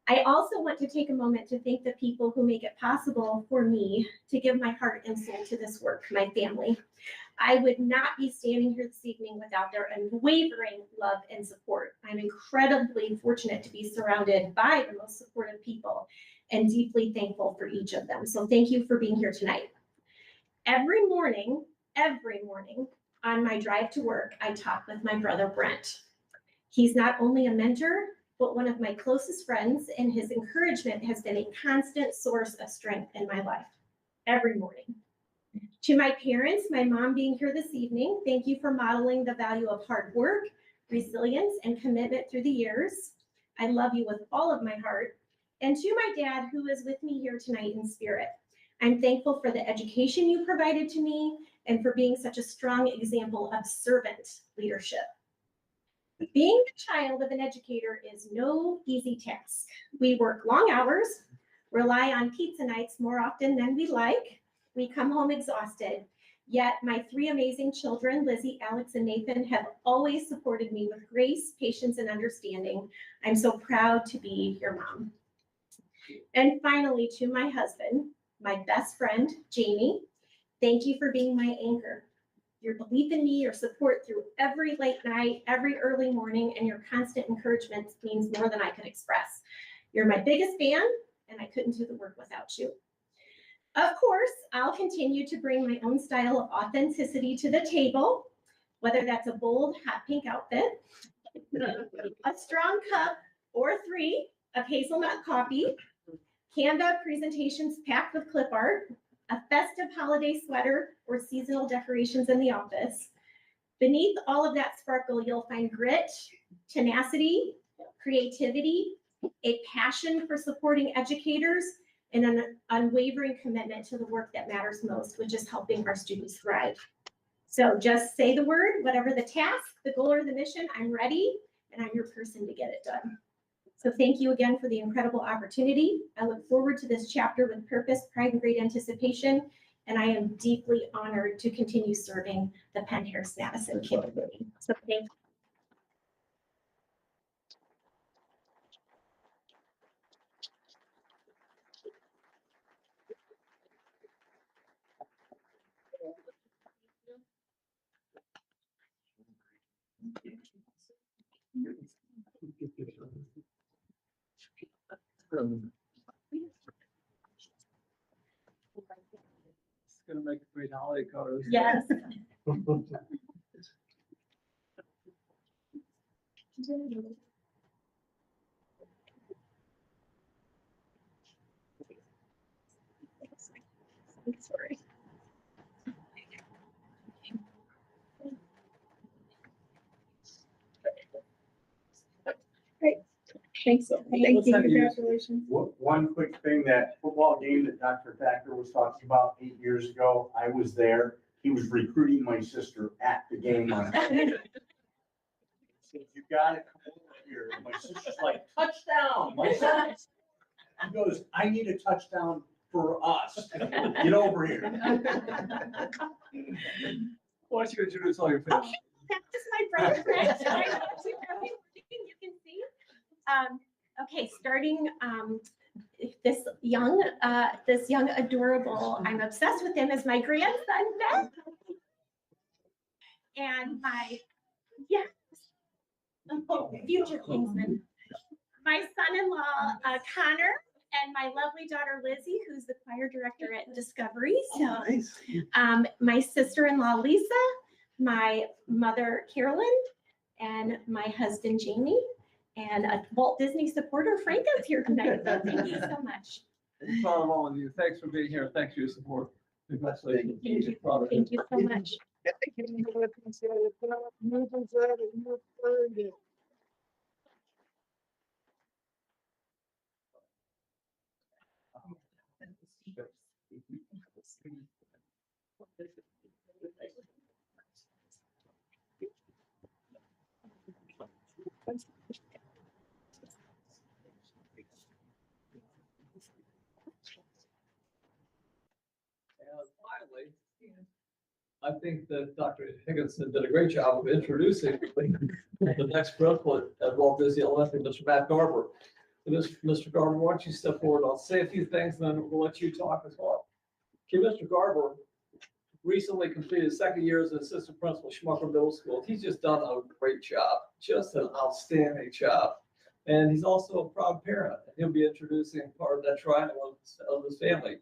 I also want to take a moment to thank the people who make it possible for me to give my heart and soul to this work, my family. I would not be standing here this evening without their unwavering love and support. I'm incredibly fortunate to be surrounded by the most supportive people and deeply thankful for each of them. So thank you for being here tonight. Every morning on my drive to work, I talk with my brother, Brent. He's not only a mentor, but one of my closest friends, and his encouragement has been a constant source of strength in my life every morning. To my parents, my mom being here this evening, thank you for modeling the value of hard work, resilience, and commitment through the years. I love you with all of my heart. And to my dad, who is with me here tonight in spirit, I'm thankful for the education you provided to me and for being such a strong example of servant leadership. Being the child of an educator is no easy task. We work long hours, rely on pizza nights more often than we like. We come home exhausted. Yet my three amazing children, Lizzie, Alex, and Nathan, have always supported me with grace, patience, and understanding. I'm so proud to be your mom. And finally, to my husband, my best friend, Jamie, thank you for being my anchor. Your belief in me, your support through every late night, every early morning, and your constant encouragement means more than I could express. You're my biggest fan, and I couldn't do the work without you. Of course, I'll continue to bring my own style of authenticity to the table, whether that's a bold hot pink outfit, a strong cup or three of hazelnut coffee, Canva presentations packed with clip art, a festive holiday sweater, or seasonal decorations in the office. Beneath all of that sparkle, you'll find grit, tenacity, creativity, a passion for supporting educators, and an unwavering commitment to the work that matters most, which is helping our students thrive. So just say the word, whatever the task, the goal, or the mission, I'm ready, and I'm your person to get it done. So thank you again for the incredible opportunity. I look forward to this chapter with purpose, pride, and great anticipation, and I am deeply honored to continue serving the Penn-Harris-Madison community. So thank you.
It's gonna make a great holiday card.
Yes. Sorry. Great. Thanks. Thank you. Congratulations.
One quick thing, that football game that Dr. Thacker was talking about 8 years ago, I was there. He was recruiting my sister at the game on. He said, "You gotta come over here." My sister's like, "Touchdown!" My son, he goes, "I need a touchdown for us. Get over here."
Why don't you introduce all your family?
That's just my brother, Chris. You can see. Okay, starting this young adorable, I'm obsessed with him, as my grandson Ben. And my future kingsman, my son-in-law Connor, and my lovely daughter Lizzie, who's the choir director at Discovery. So, my sister-in-law Lisa, my mother Carolyn, and my husband Jamie, and a Walt Disney supporter Franco's here tonight. So thank you so much.
I'm proud of all of you. Thanks for being here. Thanks for your support. Congratulations.
Thank you. Thank you so much.
And finally, I think that Dr. Higginson did a great job of introducing the next principal at Walt Disney Elementary, Mr. Matt Garber. And Mr. Garber, why don't you step forward? I'll say a few things, and then we'll let you talk as well. Okay, Mr. Garber recently completed his second year as an assistant principal at Schmucker Middle School. He's just done a great job, just an outstanding job. And he's also a proud parent. He'll be introducing part of that triangle of his family.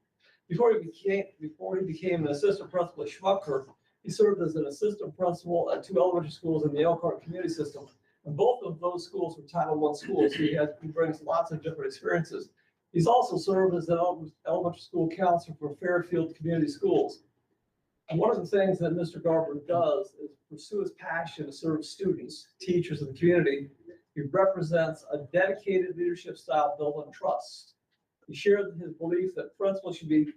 Before he became an assistant principal at Schmucker, he served as an assistant principal at 2 elementary schools in the Elkhart community system, And both of those schools were Title I schools. He brings lots of different experiences. He's also served as an elementary school counselor for Fairfield Community Schools. And one of the things that Mr. Garber does is pursue his passion to serve students, teachers, and the community. He represents a dedicated leadership style built on trust. He shared his belief that principals should be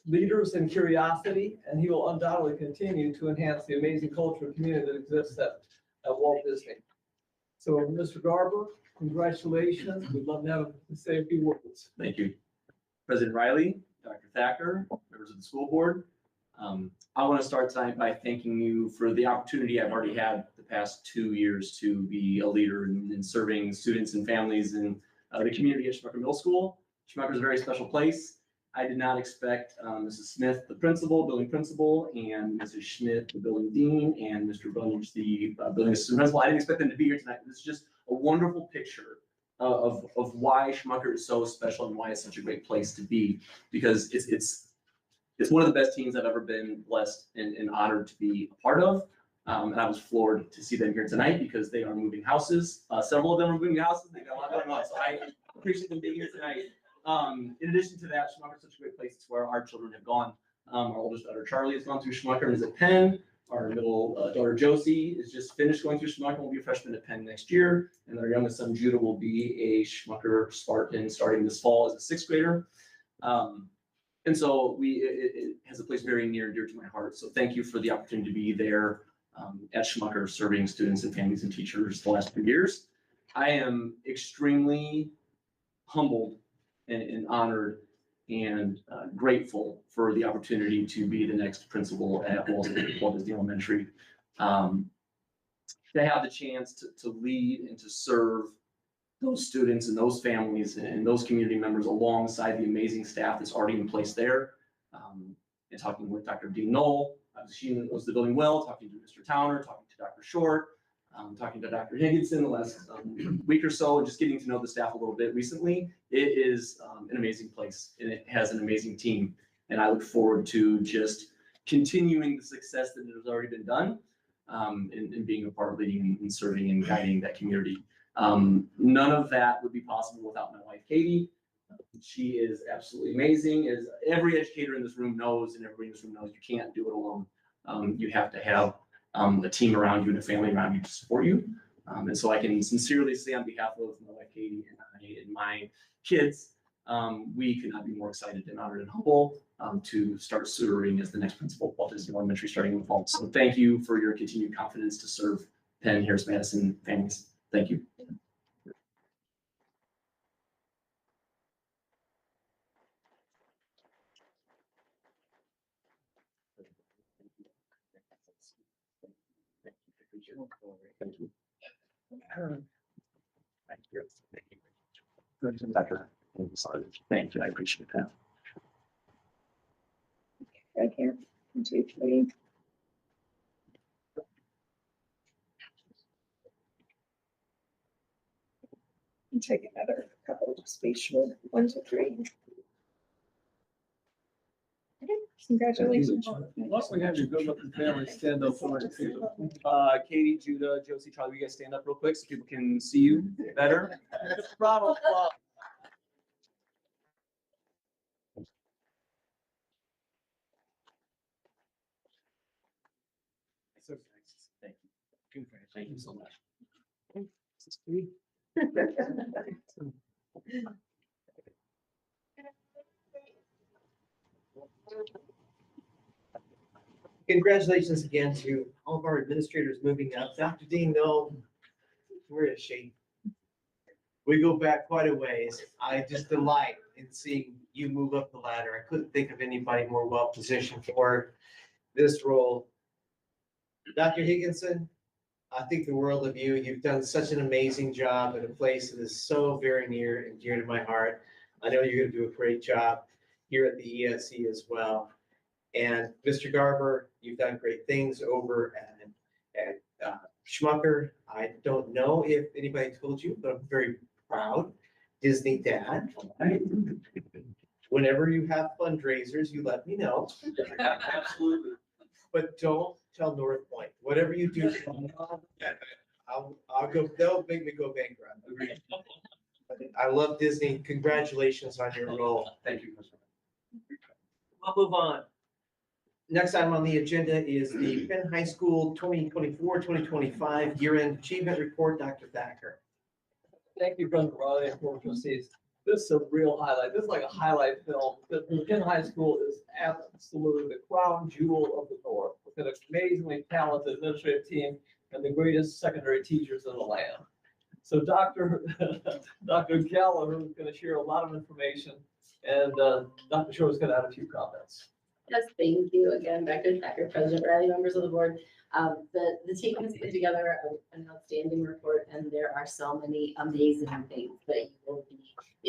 leaders in curiosity, and he will undoubtedly continue to enhance the amazing culture and community that exists at Walt Disney. So, Mr. Garber, congratulations. We'd love to have him say a few words.
Thank you. President Riley, Dr. Thacker, members of the school board. I want to start tonight by thanking you for the opportunity I've already had the past 2 years to be a leader in serving students and families in the community at Schmucker Middle School. Schmucker is a very special place. I did not expect Mrs. Smith, the building principal, and Mrs. Schmidt, the building dean, and Mr. Bunnage, the building assistant principal. I didn't expect them to be here tonight. This is just a wonderful picture of why Schmucker is so special and why it's such a great place to be, because it's one of the best teams I've ever been blessed and honored to be a part of. And I was floored to see them here tonight because they are moving houses. Several of them are moving houses. They've got a lot going on, so I appreciate them being here tonight. In addition to that, Schmucker is such a great place. It's where our children have gone. Our oldest daughter, Charlie, has gone through Schmucker and is at Penn. Our middle daughter, Josie, is just finished going through Schmucker and will be a freshman at Penn next year. And our youngest son, Judah, will be a Schmucker Spartan starting this fall as a 6th grader. And so it has a place very near and dear to my heart. So thank you for the opportunity to be there at Schmucker, serving students and families and teachers the last few years. I am extremely humbled and honored and grateful for the opportunity to be the next principal at Walt Disney Elementary. To have the chance to lead and to serve those students and those families and those community members alongside the amazing staff that's already in place there. And talking with Dr. Dean Knoll, she knows the building well, talking to Mr. Towner, talking to Dr. Short, talking to Dr. Higginson the last week or so, and just getting to know the staff a little bit recently. It is an amazing place and it has an amazing team. And I look forward to just continuing the success that has already been done and being a part of leading and serving and guiding that community. None of that would be possible without my wife, Katie. She is absolutely amazing. As every educator in this room knows, and everybody in this room knows, you can't do it alone. You have to have a team around you and a family around you to support you. And so I can sincerely say on behalf of my wife, Katie, and I and my kids, we could not be more excited and honored and humble to start serving as the next principal of Walt Disney Elementary starting in the fall. So thank you for your continued confidence to serve Penn-Harris-Madison families. Thank you. Thank you. Thank you. Thank you. I appreciate that.
Right here. 1, 2, 3. And take another couple of spatial 1, 2, 3. Okay, congratulations.
Once we have your good looking family stand up for us.
Katie, Judah, Josie, Charlie, you guys stand up real quick so people can see you better.
Bravo.
So nice. Thank you. Thank you so much.
Congratulations again to all of our administrators moving up. Dr. Dean, no, we're in shape. We go back quite a ways. I just delight in seeing you move up the ladder. I couldn't think of anybody more well positioned for this role. Dr. Higginson, I think the world of you. You've done such an amazing job in a place that is so very near and dear to my heart. I know you're going to do a great job here at the ESE as well. And Mr. Garber, you've done great things over at Schmucker. I don't know if anybody told you, but I'm very proud Disney dad. Whenever you have fundraisers, you let me know. Absolutely. But don't tell North Point. Whatever you do, I'll go, they'll make me go bankrupt. I love Disney. Congratulations on your role.
Thank you.
I'll move on. Next item on the agenda is the Penn High School 2024-2025 year-end achievement report. Dr. Thacker.
Thank you, President Riley and Board of Trustees. This is a real highlight. This is like a highlight film. The Penn High School is absolutely the crown jewel of the North, with an amazingly talented administrative team and the greatest secondary teachers in the land. So Dr. Gallagher is going to share a lot of information, and Dr. Shore is going to add a few comments.
Yes, thank you again, Dr. Thacker, President Riley, members of the board. The team has put together an outstanding report, and there are so many amazing things that you will be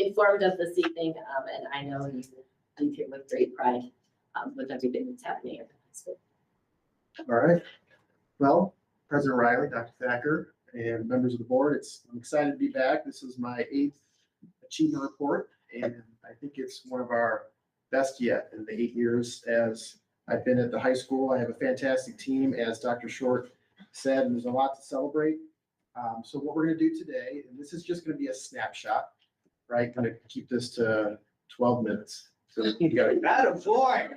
informed of this evening. And I know you do it with great pride with everything that's happening at the high school.
All right. Well, President Riley, Dr. Thacker, and members of the board, I'm excited to be back. This is my 8th achievement report, and I think it's one of our best yet in the 8 years as I've been at the high school. I have a fantastic team, as Dr. Short said, and there's a lot to celebrate. So what we're going to do today, and this is just going to be a snapshot, right? Going to keep this to 12 minutes. So you got it.
That a boy.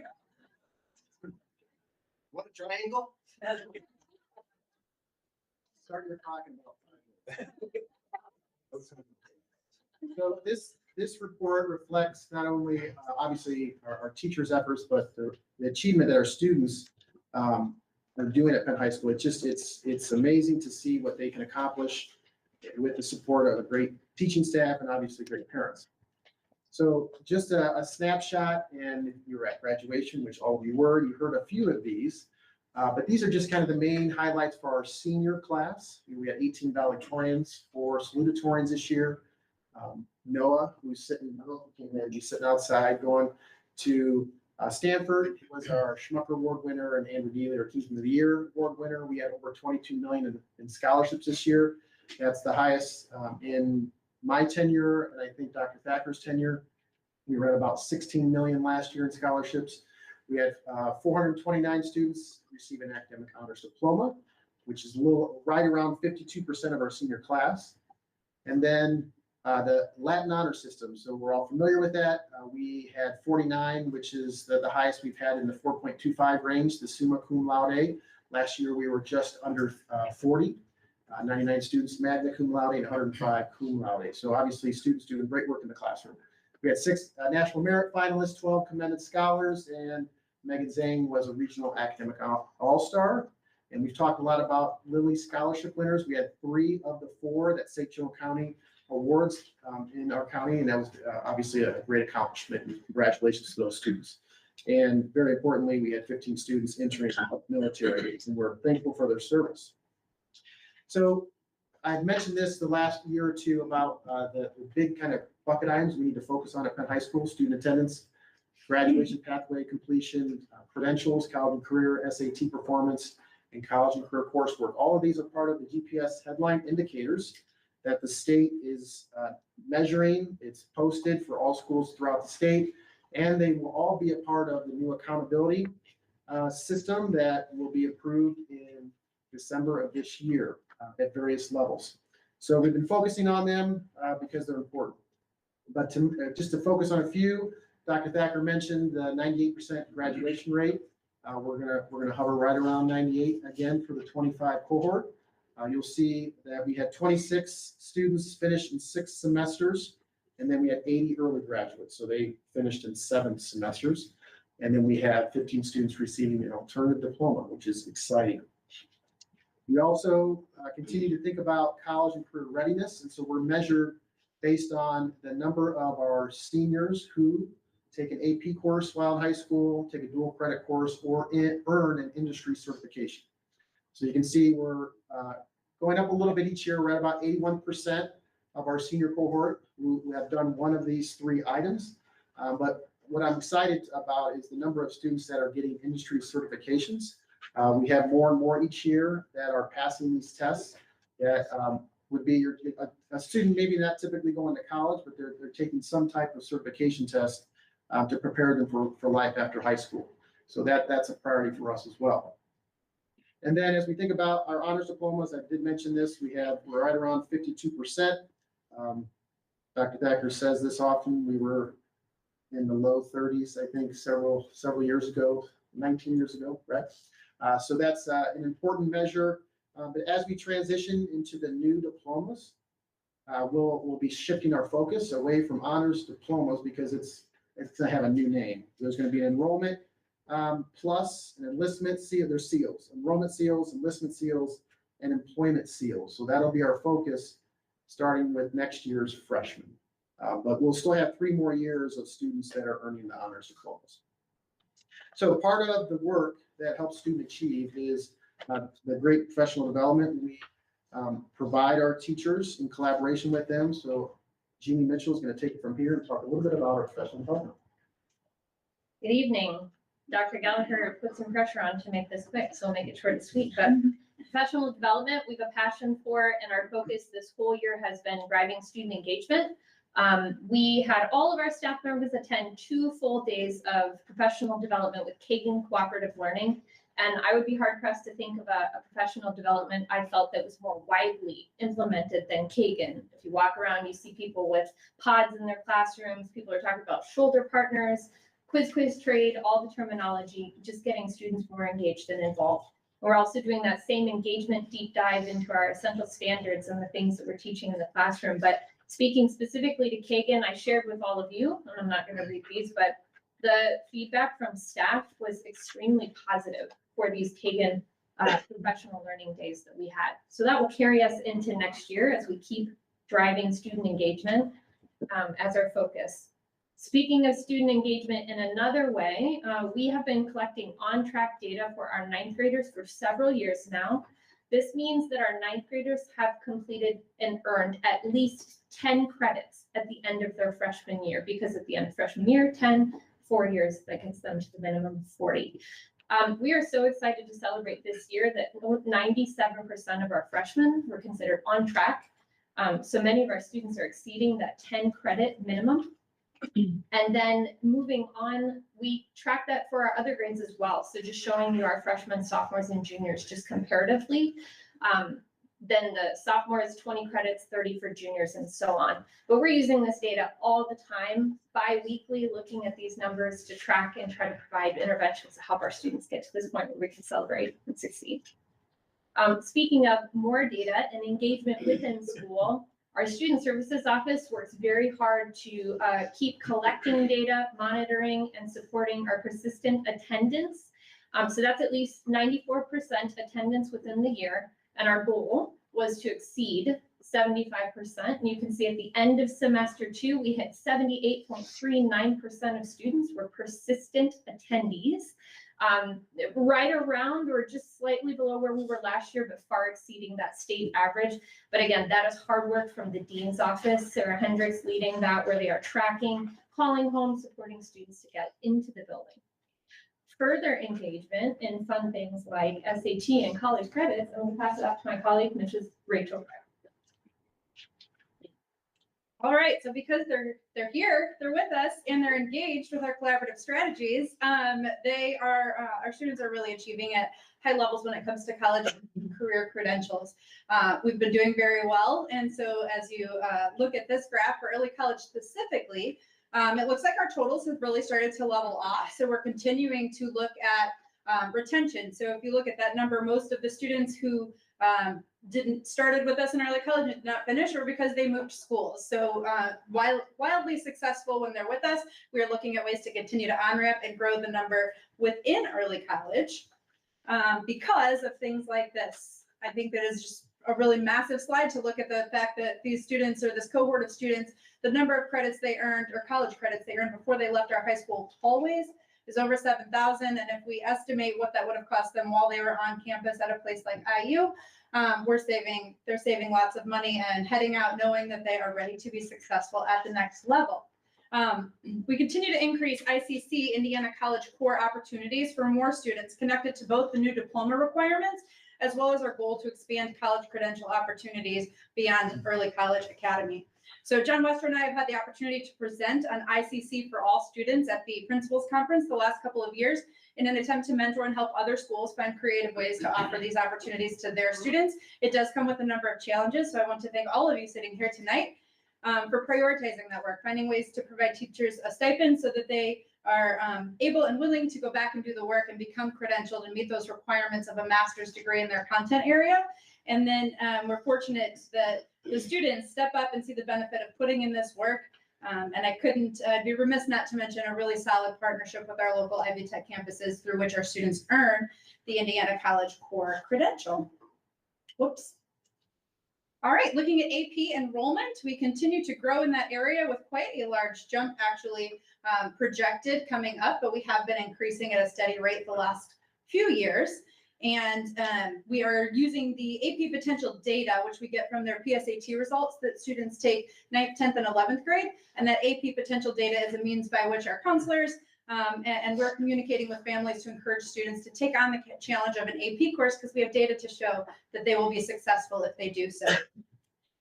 What a triangle.
Start your talking about. So this report reflects not only obviously our teachers' efforts, but the achievement that our students are doing at Penn High School. It's amazing to see what they can accomplish with the support of a great teaching staff and obviously great parents. So just a snapshot, and if you were at graduation, which all of you were, you heard a few of these. But these are just kind of the main highlights for our senior class. We had 18 valedictorians, 4 salutatorians this year. Noah, who's sitting, I don't know if he can be sitting outside, going to Stanford. He was our Schmucker Award winner, and Andrew Neely, our Team of the Year Award winner. We had over 22 million in scholarships this year. That's the highest in my tenure, and I think Dr. Thacker's tenure. We were at about 16 million last year in scholarships. We had 429 students receive an academic honors diploma, which is right around 52% of our senior class. And then the Latin honor system. So we're all familiar with that. We had 49, which is the highest we've had in the 4.25 range, the summa cum laude. Last year, we were just under 40, 99 students magna cum laude and 105 cum laude. So obviously students doing great work in the classroom. We had 6 national merit finalists, 12 commended scholars, and Megan Zhang was a regional academic all-star. And we've talked a lot about Lilly scholarship winners. We had 3 of the 4 that St. Joe County awards in our county, and that was obviously a great accomplishment. Congratulations to those students. And very importantly, we had 15 students entering the military, and we're thankful for their service. So I've mentioned this the last year or two about the big kind of bucket items we need to focus on at Penn High School: student attendance, graduation pathway completion, credentials, college and career, SAT performance, and college and career coursework. All of these are part of the GPS headline indicators that the state is measuring. It's posted for all schools throughout the state, and they will all be a part of the new accountability system that will be approved in December of this year at various levels. So we've been focusing on them because they're important. But just to focus on a few, Dr. Thacker mentioned the 98% graduation rate. We're gonna hover right around 98 again for the 25 cohort. You'll see that we had 26 students finish in 6 semesters, and then we had 80 early graduates. So they finished in 7 semesters. And then we had 15 students receiving an alternative diploma, which is exciting. We also continue to think about college and career readiness. And so we're measured based on the number of our seniors who take an AP course while in high school, take a dual credit course, or earn an industry certification. So you can see we're going up a little bit each year. We're at about 81% of our senior cohort who have done one of these 3 items. But what I'm excited about is the number of students that are getting industry certifications. We have more and more each year that are passing these tests that would be a student maybe not typically going to college, but they're taking some type of certification test to prepare them for life after high school. So that's a priority for us as well. And then as we think about our honors diplomas, I did mention this, we're right around 52%. Dr. Thacker says this often, we were in the low 30s, I think, several years ago, 19 years ago, right? So that's an important measure. But as we transition into the new diplomas, we'll be shifting our focus away from honors diplomas because it's going to have a new name. There's going to be an enrollment plus an enlistment seal. There's seals, enrollment seals, enlistment seals, and employment seals. So that'll be our focus starting with next year's freshmen. But we'll still have 3 more years of students that are earning the honors diplomas. So part of the work that helps students achieve is the great professional development. We provide our teachers in collaboration with them. So Jeannie Mitchell is going to take it from here and talk a little bit about our professional development.
Good evening. Dr. Gallagher put some pressure on to make this quick, so I'll make it short and sweet. But professional development, we have a passion for, and our focus this whole year has been driving student engagement. We had all of our staff members attend 2 full days of professional development with Kagan Cooperative Learning. And I would be hard pressed to think of a professional development I felt that was more widely implemented than Kagan. If you walk around, you see people with pods in their classrooms. People are talking about shoulder partners, quiz trade, all the terminology, just getting students more engaged and involved. We're also doing that same engagement deep dive into our essential standards and the things that we're teaching in the classroom. But speaking specifically to Kagan, I shared with all of you, and I'm not going to read these, but the feedback from staff was extremely positive for these Kagan professional learning days that we had. So that will carry us into next year as we keep driving student engagement as our focus. Speaking of student engagement in another way, we have been collecting on-track data for our 9th graders for several years now. This means that our 9th graders have completed and earned at least 10 credits at the end of their freshman year, because at the end of freshman year, 10, 4 years, that gets them to the minimum of 40. We are so excited to celebrate this year that 97% of our freshmen were considered on track. So many of our students are exceeding that 10 credit minimum. And then moving on, we track that for our other grades as well. So just showing you our freshmen, sophomores, and juniors just comparatively. Then the sophomores, 20 credits, 30 for juniors, and so on. But we're using this data all the time, bi-weekly, looking at these numbers to track and try to provide interventions to help our students get to this point where we can celebrate and succeed. Speaking of more data and engagement within school, our Student Services Office works very hard to keep collecting data, monitoring, and supporting our persistent attendance. So that's at least 94% attendance within the year. And our goal was to exceed 75%. And you can see at the end of semester 2, we hit 78.39% of students were persistent attendees. Right around or just slightly below where we were last year, but far exceeding that state average. But again, that is hard work from the Dean's office, Sarah Hendricks leading that, where they are tracking, calling home, supporting students to get into the building. Further engagement in fun things like SAT and college credits, I'm going to pass it off to my colleague, Mrs. Rachel.
All right, so because they're here, they're with us, and they're engaged with our collaborative strategies, our students are really achieving at high levels when it comes to college and career credentials. We've been doing very well, and so as you look at this graph for early college specifically, it looks like our totals have really started to level off. So we're continuing to look at retention. So if you look at that number, most of the students who didn't started with us in early college and did not finish, or because they moved schools. So wildly successful when they're with us. We are looking at ways to continue to on-ramp and grow the number within early college because of things like this. I think that is just a really massive slide to look at the fact that these students, or this cohort of students, the number of credits they earned, or college credits they earned before they left our high school hallways, is over 7,000. And if we estimate what that would have cost them while they were on campus at a place like IU, they're saving lots of money and heading out knowing that they are ready to be successful at the next level. We continue to increase ICC Indiana College core opportunities for more students connected to both the new diploma requirements as well as our goal to expand college credential opportunities beyond early college academy. So John Wester and I have had the opportunity to present on ICC for all students at the Principals Conference the last couple of years in an attempt to mentor and help other schools find creative ways to offer these opportunities to their students. It does come with a number of challenges, so I want to thank all of you sitting here tonight for prioritizing that work, finding ways to provide teachers a stipend so that they are able and willing to go back and do the work and become credentialed and meet those requirements of a master's degree in their content area. And then we're fortunate that the students step up and see the benefit of putting in this work. And I couldn't be remiss not to mention a really solid partnership with our local Ivy Tech campuses through which our students earn the Indiana College Core credential. Whoops. All right, looking at AP enrollment, we continue to grow in that area with quite a large jump actually projected coming up, but we have been increasing at a steady rate the last few years. And we are using the AP potential data, which we get from their PSAT results that students take 9th, 10th, and 11th grade. And that AP potential data is a means by which our counselors and we're communicating with families to encourage students to take on the challenge of an AP course because we have data to show that they will be successful if they do so.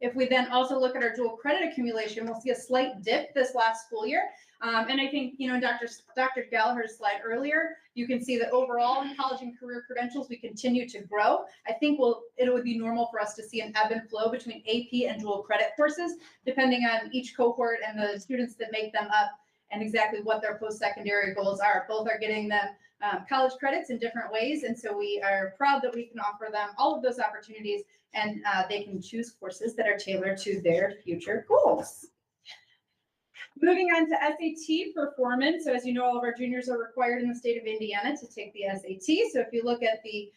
If we then also look at our dual credit accumulation, we'll see a slight dip this last school year. And I think, you know, Dr. Gallagher's slide earlier, you can see that overall in college and career credentials, we continue to grow. I think it would be normal for us to see an ebb and flow between AP and dual credit courses, depending on each cohort and the students that make them up and exactly what their post-secondary goals are. Both are getting them college credits in different ways. And so we are proud that we can offer them all of those opportunities and they can choose courses that are tailored to their future goals. Moving on to SAT performance. So as you know, all of our juniors are required in the state of Indiana to take the SAT. So if you look at the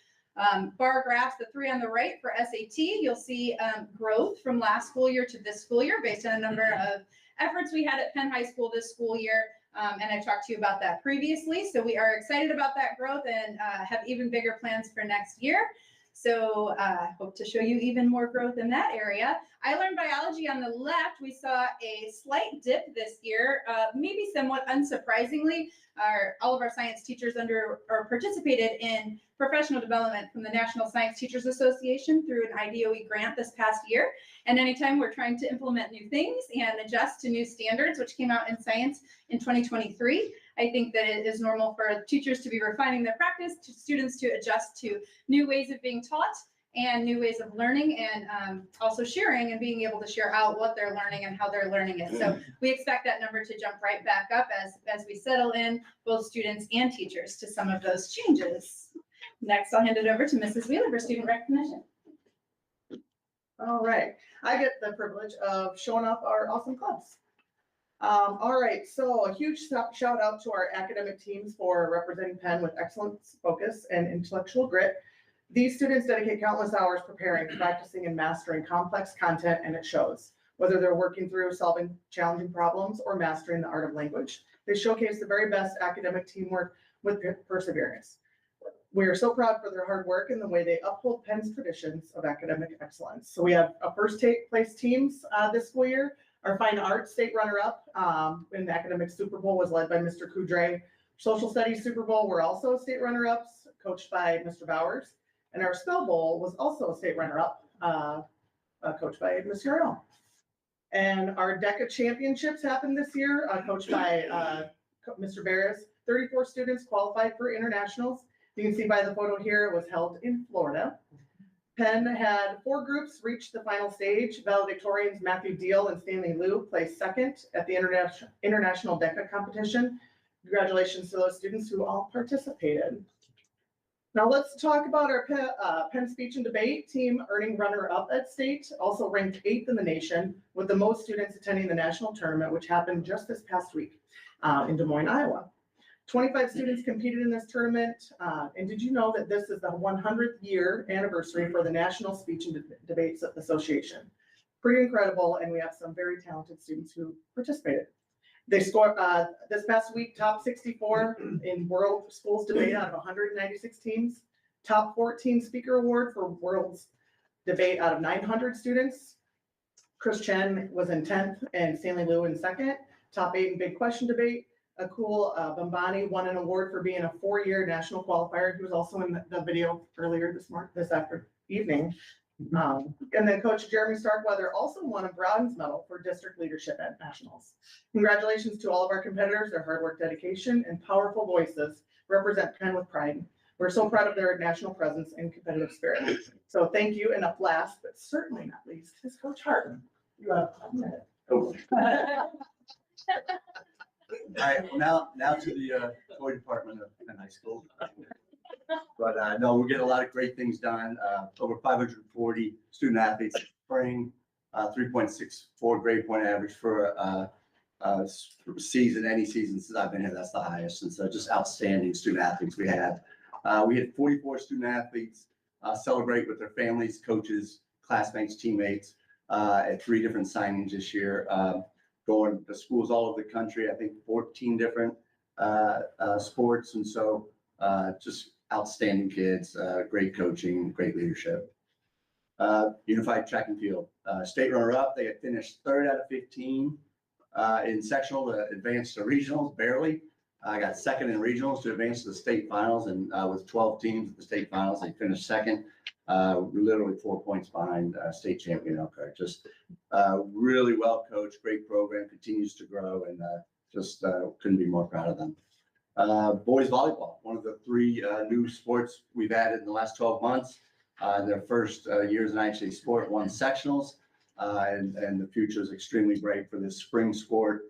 bar graphs, the three on the right for SAT, you'll see growth from last school year to this school year based on a number of efforts we had at Penn High School this school year. And I've talked to you about that previously. So we are excited about that growth and have even bigger plans for next year. So hope to show you even more growth in that area. I learned biology on the left. We saw a slight dip this year, maybe somewhat unsurprisingly. All of our science teachers participated in professional development from the National Science Teachers Association through an IDOE grant this past year. And anytime we're trying to implement new things and adjust to new standards, which came out in science in 2023, I think that it is normal for teachers to be refining their practice, to students to adjust to new ways of being taught and new ways of learning, and also sharing and being able to share out what they're learning and how they're learning it. So we expect that number to jump right back up as we settle in both students and teachers to some of those changes. Next, I'll hand it over to Mrs. Wheeler for student recognition.
All right, I get the privilege of showing off our awesome clubs. All right, so a huge shout out to our academic teams for representing Penn with excellence, focus, and intellectual grit. These students dedicate countless hours preparing, practicing, and mastering complex content, and it shows. Whether they're working through solving challenging problems or mastering the art of language, they showcase the very best academic teamwork with perseverance. We are so proud for their hard work and the way they uphold Penn's traditions of academic excellence. So we have a first place teams this school year. Our fine arts state runner-up in the academic Super Bowl was led by Mr. Kudre. Social studies Super Bowl were also state runner-ups, coached by Mr. Bowers. And our Spell Bowl was also a state runner-up, coached by Mr. Arnold. And our DECA championships happened this year, coached by Mr. Barris. 34 students qualified for internationals. You can see by the photo here, it was held in Florida. Penn had 4 groups reach the final stage. Valedictorians Matthew Deal and Stanley Liu placed second at the International DECA competition. Congratulations to those students who all participated. Now let's talk about our Penn Speech and Debate team earning runner-up at state, also ranked 8th in the nation with the most students attending the national tournament, which happened just this past week in Des Moines, Iowa. 25 students competed in this tournament. And did you know that this is the 100th year anniversary for the National Speech and Debates Association? Pretty incredible, and we have some very talented students who participated. They scored this past week, top 64 in World Schools Debate out of 196 teams, top 14 speaker award for World's Debate out of 900 students. Chris Chen was in 10th and Stanley Liu in 2nd, top 8 in Big Question Debate. a cool Bombani won an award for being a 4-year national qualifier. He was also in the video earlier this evening. And then Coach Jeremy Starkweather also won a bronze medal for district leadership at nationals. Congratulations to all of our competitors. Their hard work, dedication, and powerful voices represent Penn with pride. We're so proud of their national presence and competitive spirit. So thank you. And up last, but certainly not least, is Coach Harden. You have a minute.
All right, now to the toy department of Penn High School. But no, we're getting a lot of great things done. Over 540 student athletes spring, 3.64 grade point average for season, any season since I've been here. That's the highest. And so just outstanding student athletes we had. We had 44 student athletes celebrate with their families, coaches, classmates, teammates at 3 different signings this year. Going to schools all over the country, I think 14 different sports. And so just outstanding kids, great coaching, great leadership. Unified track and field, state runner-up. They had finished 3rd out of 15 in sectional to advance to regionals, barely. I got 2nd in regionals to advance to the state finals, and with 12 teams at the state finals, they finished 2nd. Literally 4 points behind state champion Elkhart. Just really well coached, great program, continues to grow, and just couldn't be more proud of them. Boys volleyball, one of the 3 new sports we've added in the last 12 months. Their first years in IHA sport, won sectionals, and the future is extremely bright for this spring sport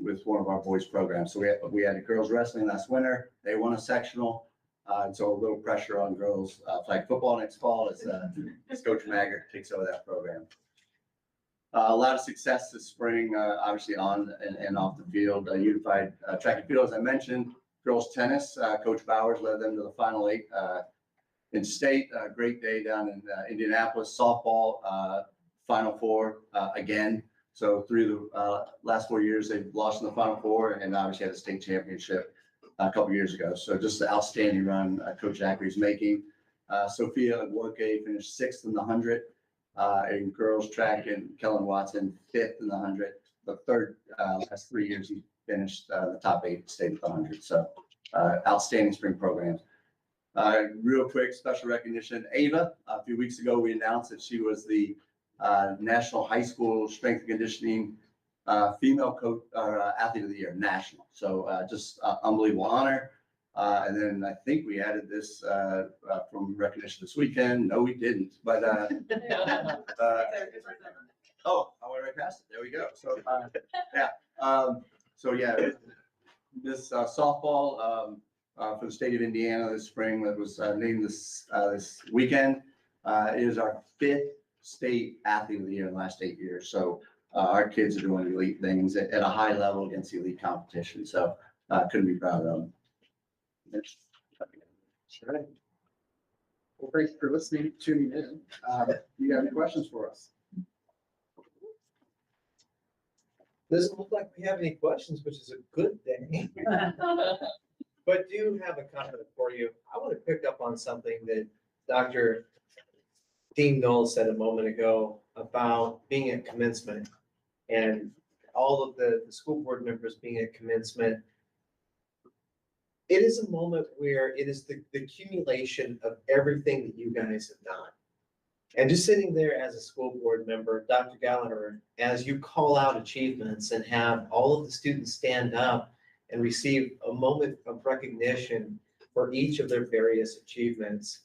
with one of our boys programs. So we had girls wrestling last winter. They won a sectional. And so a little pressure on girls flag football next fall as Coach Maggart takes over that program. A lot of success this spring, obviously on and off the field. Unified track and field, as I mentioned. Girls tennis, Coach Bowers led them to the final 8 in state. Great day down in Indianapolis. Softball, final 4 again. So through the last 4 years, they've lost in the final 4 and obviously had a state championship a couple years ago. So just the outstanding run Coach Zachary's making. Sophia Workay finished 6th in the 100 in girls track, and Kellen Watson 5th in the 100. The 3rd last 3 years he finished the top 8 state at the 100. So outstanding spring programs. Real quick special recognition. Ava, a few weeks ago we announced that she was the National High School Strength and Conditioning female coach athlete of the year, national. So just unbelievable honor. And then I think we added this from recognition this weekend. No, we didn't. But oh, I went right past it. There we go. So yeah. This softball for the state of Indiana this spring that was named this weekend is our 5th state athlete of the year in the last 8 years. So our kids are doing elite things at a high level against elite competition. So couldn't be proud of them.
All right. Well, thanks for listening, tuning in. You got any questions for us?
Doesn't look like we have any questions, which is a good thing. But do have a comment for you. I want to pick up on something that Dr. Dean Knowles said a moment ago about being at commencement and all of the school board members being at commencement. It is a moment where it is the accumulation of everything that you guys have done. And just sitting there as a school board member, Dr. Gallagher, as you call out achievements and have all of the students stand up and receive a moment of recognition for each of their various achievements,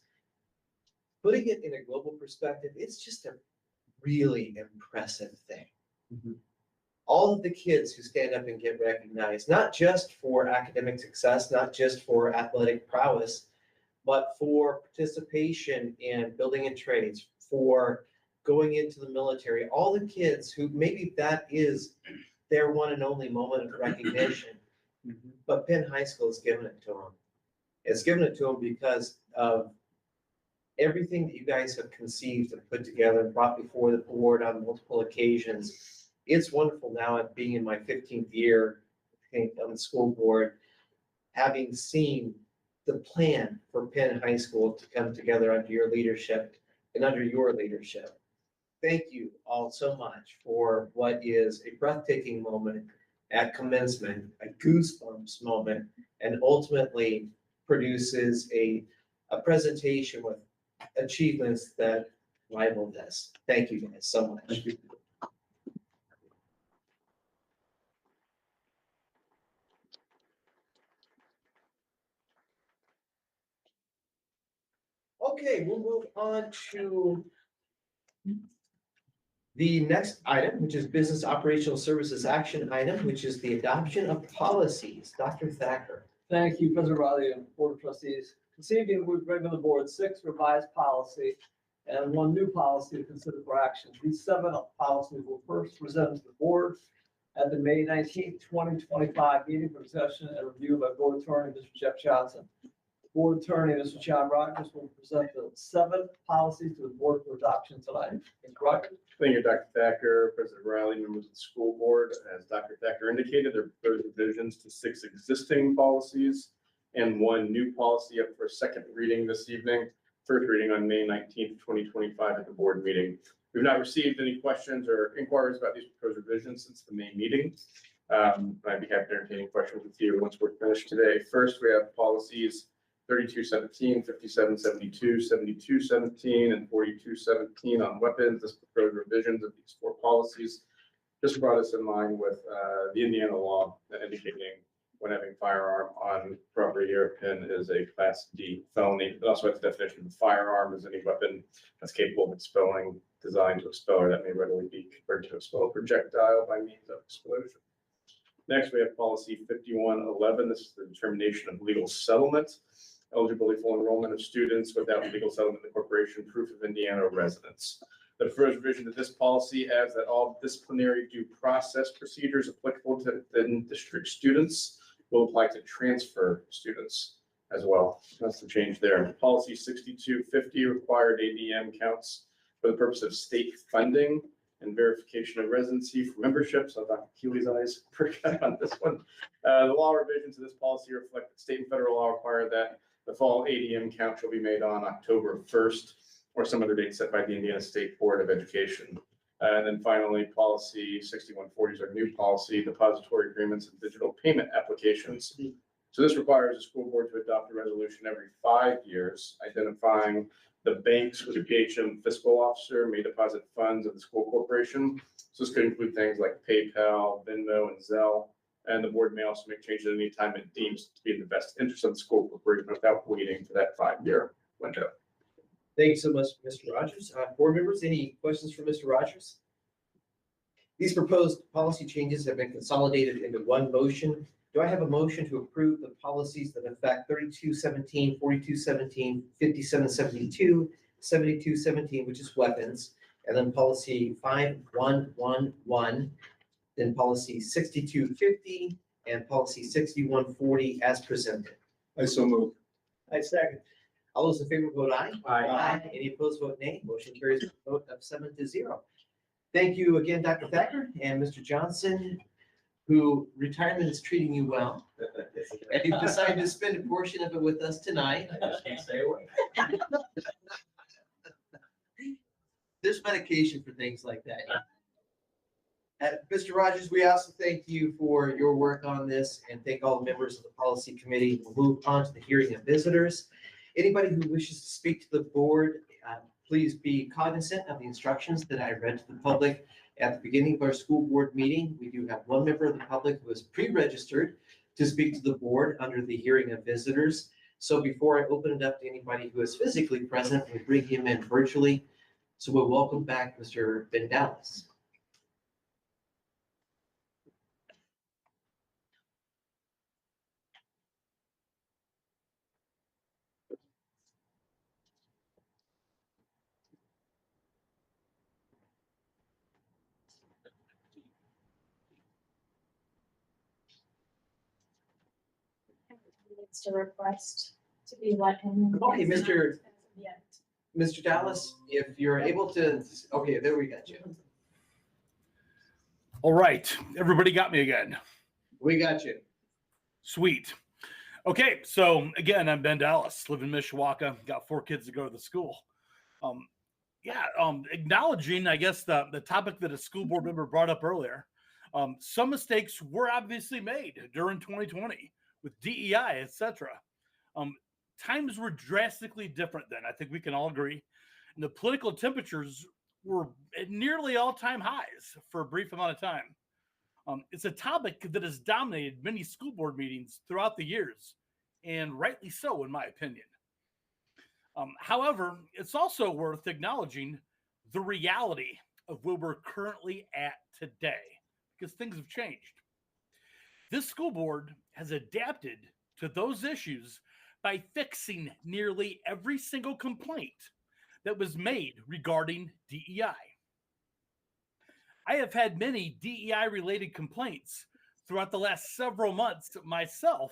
putting it in a global perspective, it's just a really impressive thing. Mm-hmm. All of the kids who stand up and get recognized, not just for academic success, not just for athletic prowess, but for participation in building and trades, for going into the military, all the kids who maybe that is their one and only moment of recognition, but Penn High School has given it to them. It's given it to them because of everything that you guys have conceived and put together and brought before the board on multiple occasions. It's wonderful now at being in my 15th year on the school board, having seen the plan for Penn High School to come together under your leadership and under your leadership. Thank you all so much for what is a breathtaking moment at commencement, a goosebumps moment, and ultimately produces a presentation with achievements that rival this. Thank you guys so much.
Thank you.
Okay, we'll move on to the next item, which is business operational services action item, which is the adoption of policies. Dr. Thacker.
Thank you, President Riley and Board of Trustees. This evening, we bring to the board 6 revised policy and 1 new policy to consider for action. These 7 policies were first presented to the board at the May 19th, 2025 meeting for discussion and review by Board Attorney, Mr. Jeff Johnson. Board Attorney, Mr. John Rogers, will present the 7 policies to the board for adoption tonight. Mr. Rogers.
Thank you, Dr. Thacker, President Riley, members of the school board. As Dr. Thacker indicated, there are proposed revisions to 6 existing policies and 1 new policy up for a second reading this evening. First reading on May 19th, 2025 at the board meeting. We've not received any questions or inquiries about these proposed revisions since the May meeting. I'd be happy to entertain questions with you once we're finished today. First, we have policies 3217, 5772, 7217, and 4217 on weapons. This proposed revisions of these 4 policies just brought us in line with the Indiana law indicating when having firearm on property or Penn is a Class D felony. It also has the definition of a firearm as any weapon that's capable of expelling, designed to expel, or that may readily be converted to expel a projectile by means of explosion. Next, we have policy 5111. This is the determination of legal settlement. Eligibility for enrollment of students without legal settlement in the corporation, proof of Indiana residence. The first revision to this policy adds that all disciplinary due process procedures applicable to district students will apply to transfer students as well. That's the change there. Policy 6250 required ADM counts for the purpose of state funding and verification of residency for membership. So Dr. Keeley's eyes forgot on this one. The law revisions to this policy reflect that state and federal law require that the fall ADM count shall be made on October 1st or some other date set by the Indiana State Board of Education. And then finally, policy 6140 is our new policy, depository agreements and digital payment applications. So this requires the school board to adopt a resolution every 5 years, identifying the banks with a PHM fiscal officer may deposit funds of the school corporation. So this could include things like PayPal, Venmo, and Zelle. And the board may also make changes at any time it deems to be in the best interest of the school corporation without waiting for that 5-year window.
Thank you so much, Mr. Rogers. Board members, any questions for Mr. Rogers? These proposed policy changes have been consolidated into 1 motion. Do I have a motion to approve the policies that affect 3217, 4217, 5772, 7217, which is weapons, and then policy 5111, then policy 6250, and policy 6140 as presented?
I so move.
I second. All those in favor vote aye.
Aye.
Any opposed vote nay. Motion carries with a vote of 7-0. Thank you again, Dr. Thacker and Mr. Johnson, who retirement is treating you well. And you've decided to spend a portion of it with us tonight.
I just can't stay away.
There's medication for things like that. Mr. Rogers, we also thank you for your work on this and thank all the members of the policy committee. We'll move on to the hearing of visitors. Anybody who wishes to speak to the board, please be cognizant of the instructions that I read to the public at the beginning of our school board meeting. We do have 1 member of the public who is pre-registered to speak to the board under the hearing of visitors. So before I open it up to anybody who is physically present, we bring him in virtually. So we'll welcome back Mr. Bendalis.
Needs to request to be let in.
Okay, Mr. Dallas, if you're able to, okay, there we got you.
All right, everybody got me again.
We got you.
Sweet. Okay, so again, I'm Ben Dallas, live in Mishawaka, got 4 kids to go to the school. Acknowledging, I guess, the topic that a school board member brought up earlier. Some mistakes were obviously made during 2020 with DEI, etc. Times were drastically different then. I think we can all agree. And the political temperatures were at nearly all-time highs for a brief amount of time. It's a topic that has dominated many school board meetings throughout the years, and rightly so, in my opinion. However, it's also worth acknowledging the reality of where we're currently at today, because things have changed. This school board has adapted to those issues by fixing nearly every single complaint that was made regarding DEI. I have had many DEI-related complaints throughout the last several months myself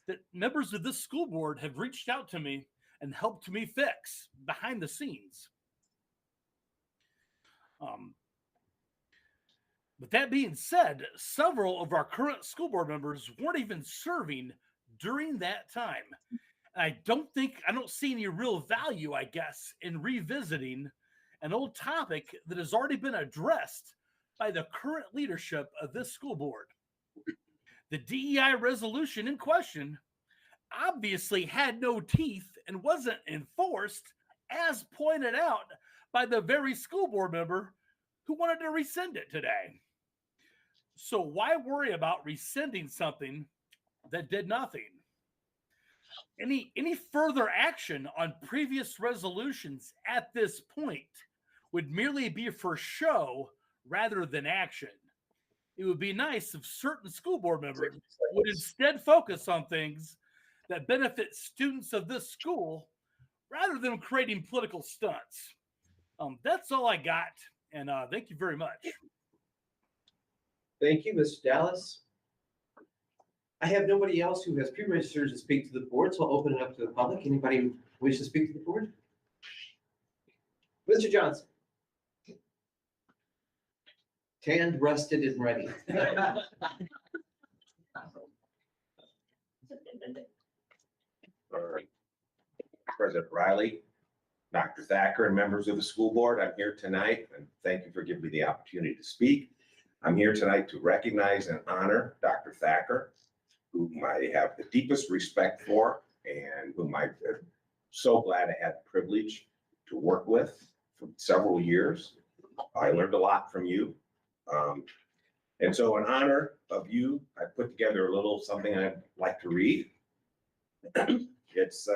that members of this school board have reached out to me and helped me fix behind the scenes. But that being said, several of our current school board members weren't even serving during that time. I don't see any real value, I guess, in revisiting an old topic that has already been addressed by the current leadership of this school board. The DEI resolution in question obviously had no teeth and wasn't enforced, as pointed out by the very school board member who wanted to rescind it today. So why worry about rescinding something that did nothing? Any further action on previous resolutions at this point would merely be for show rather than action. It would be nice if certain school board members would instead focus on things that benefit students of this school rather than creating political stunts. That's all I got, and thank you very much.
Thank you, Mr. Dallas. I have nobody else who has pre-registered to speak to the board, so I'll open it up to the public. Anybody wish to speak to the board? Mr. Johnson. Tanned, rusted, and ready.
All right. President Riley, Dr. Thacker, and members of the school board, I'm here tonight, and thank you for giving me the opportunity to speak. I'm here tonight to recognize and honor Dr. Thacker, whom I have the deepest respect for, and whom I'm so glad I had the privilege to work with for several years. I learned a lot from you. And so in honor of you, I put together a little something I'd like to read. It's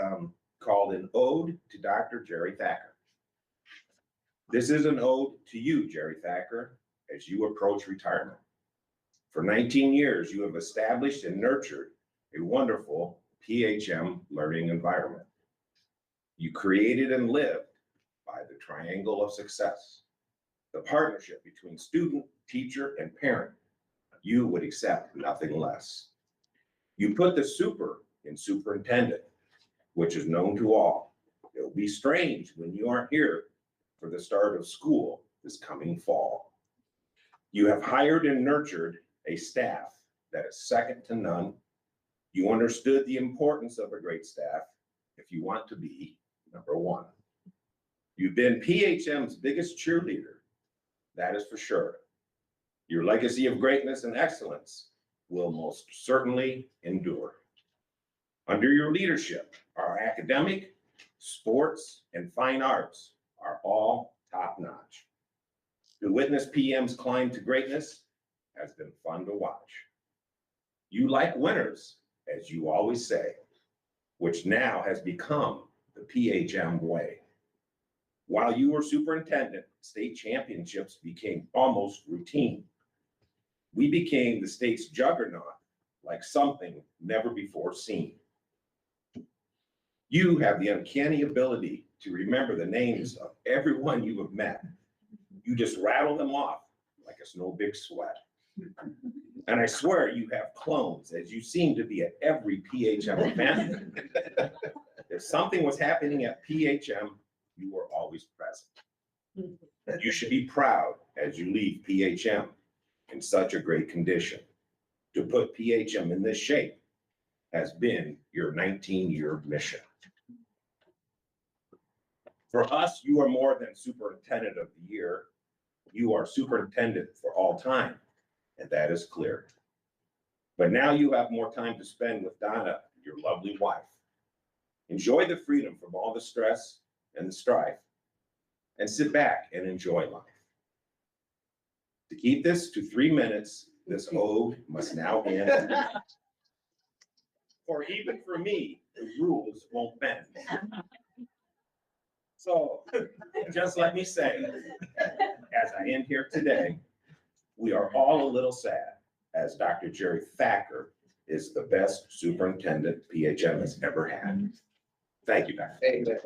called An Ode to Dr. Jerry Thacker. This is an ode to you, Jerry Thacker, as you approach retirement. For 19 years, you have established and nurtured a wonderful PHM learning environment. You created and lived by the triangle of success, the partnership between student, teacher, and parent. You would accept nothing less. You put the super in superintendent, which is known to all. It'll be strange when you aren't here for the start of school this coming fall. You have hired and nurtured a staff that is second to none. You understood the importance of a great staff if you want to be number one. You've been PHM's biggest cheerleader, that is for sure. Your legacy of greatness and excellence will most certainly endure. Under your leadership, our academic, sports, and fine arts are all top-notch. To witness PM's climb to greatness has been fun to watch. You like winners, as you always say, which now has become the PHM way. While you were superintendent, state championships became almost routine. We became the state's juggernaut, like something never before seen. You have the uncanny ability to remember the names of everyone you have met. You just rattle them off like it's no big sweat. And I swear you have clones, as you seem to be at every PHM event. If something was happening at PHM, you were always present. You should be proud as you leave PHM in such a great condition. To put PHM in this shape has been your 19-year mission. For us, you are more than superintendent of the year. You are superintendent for all time. and that is clear. But now you have more time to spend with Donna, your lovely wife. Enjoy the freedom from all the stress and the strife, and sit back and enjoy life. To keep this to 3 minutes, this ode must now end. For even for me, the rules won't bend. So, just let me say, as I end here today, we are all a little sad, as Dr. Jerry Thacker is the best superintendent PHM has ever had. Thank you, Dr.
Amen.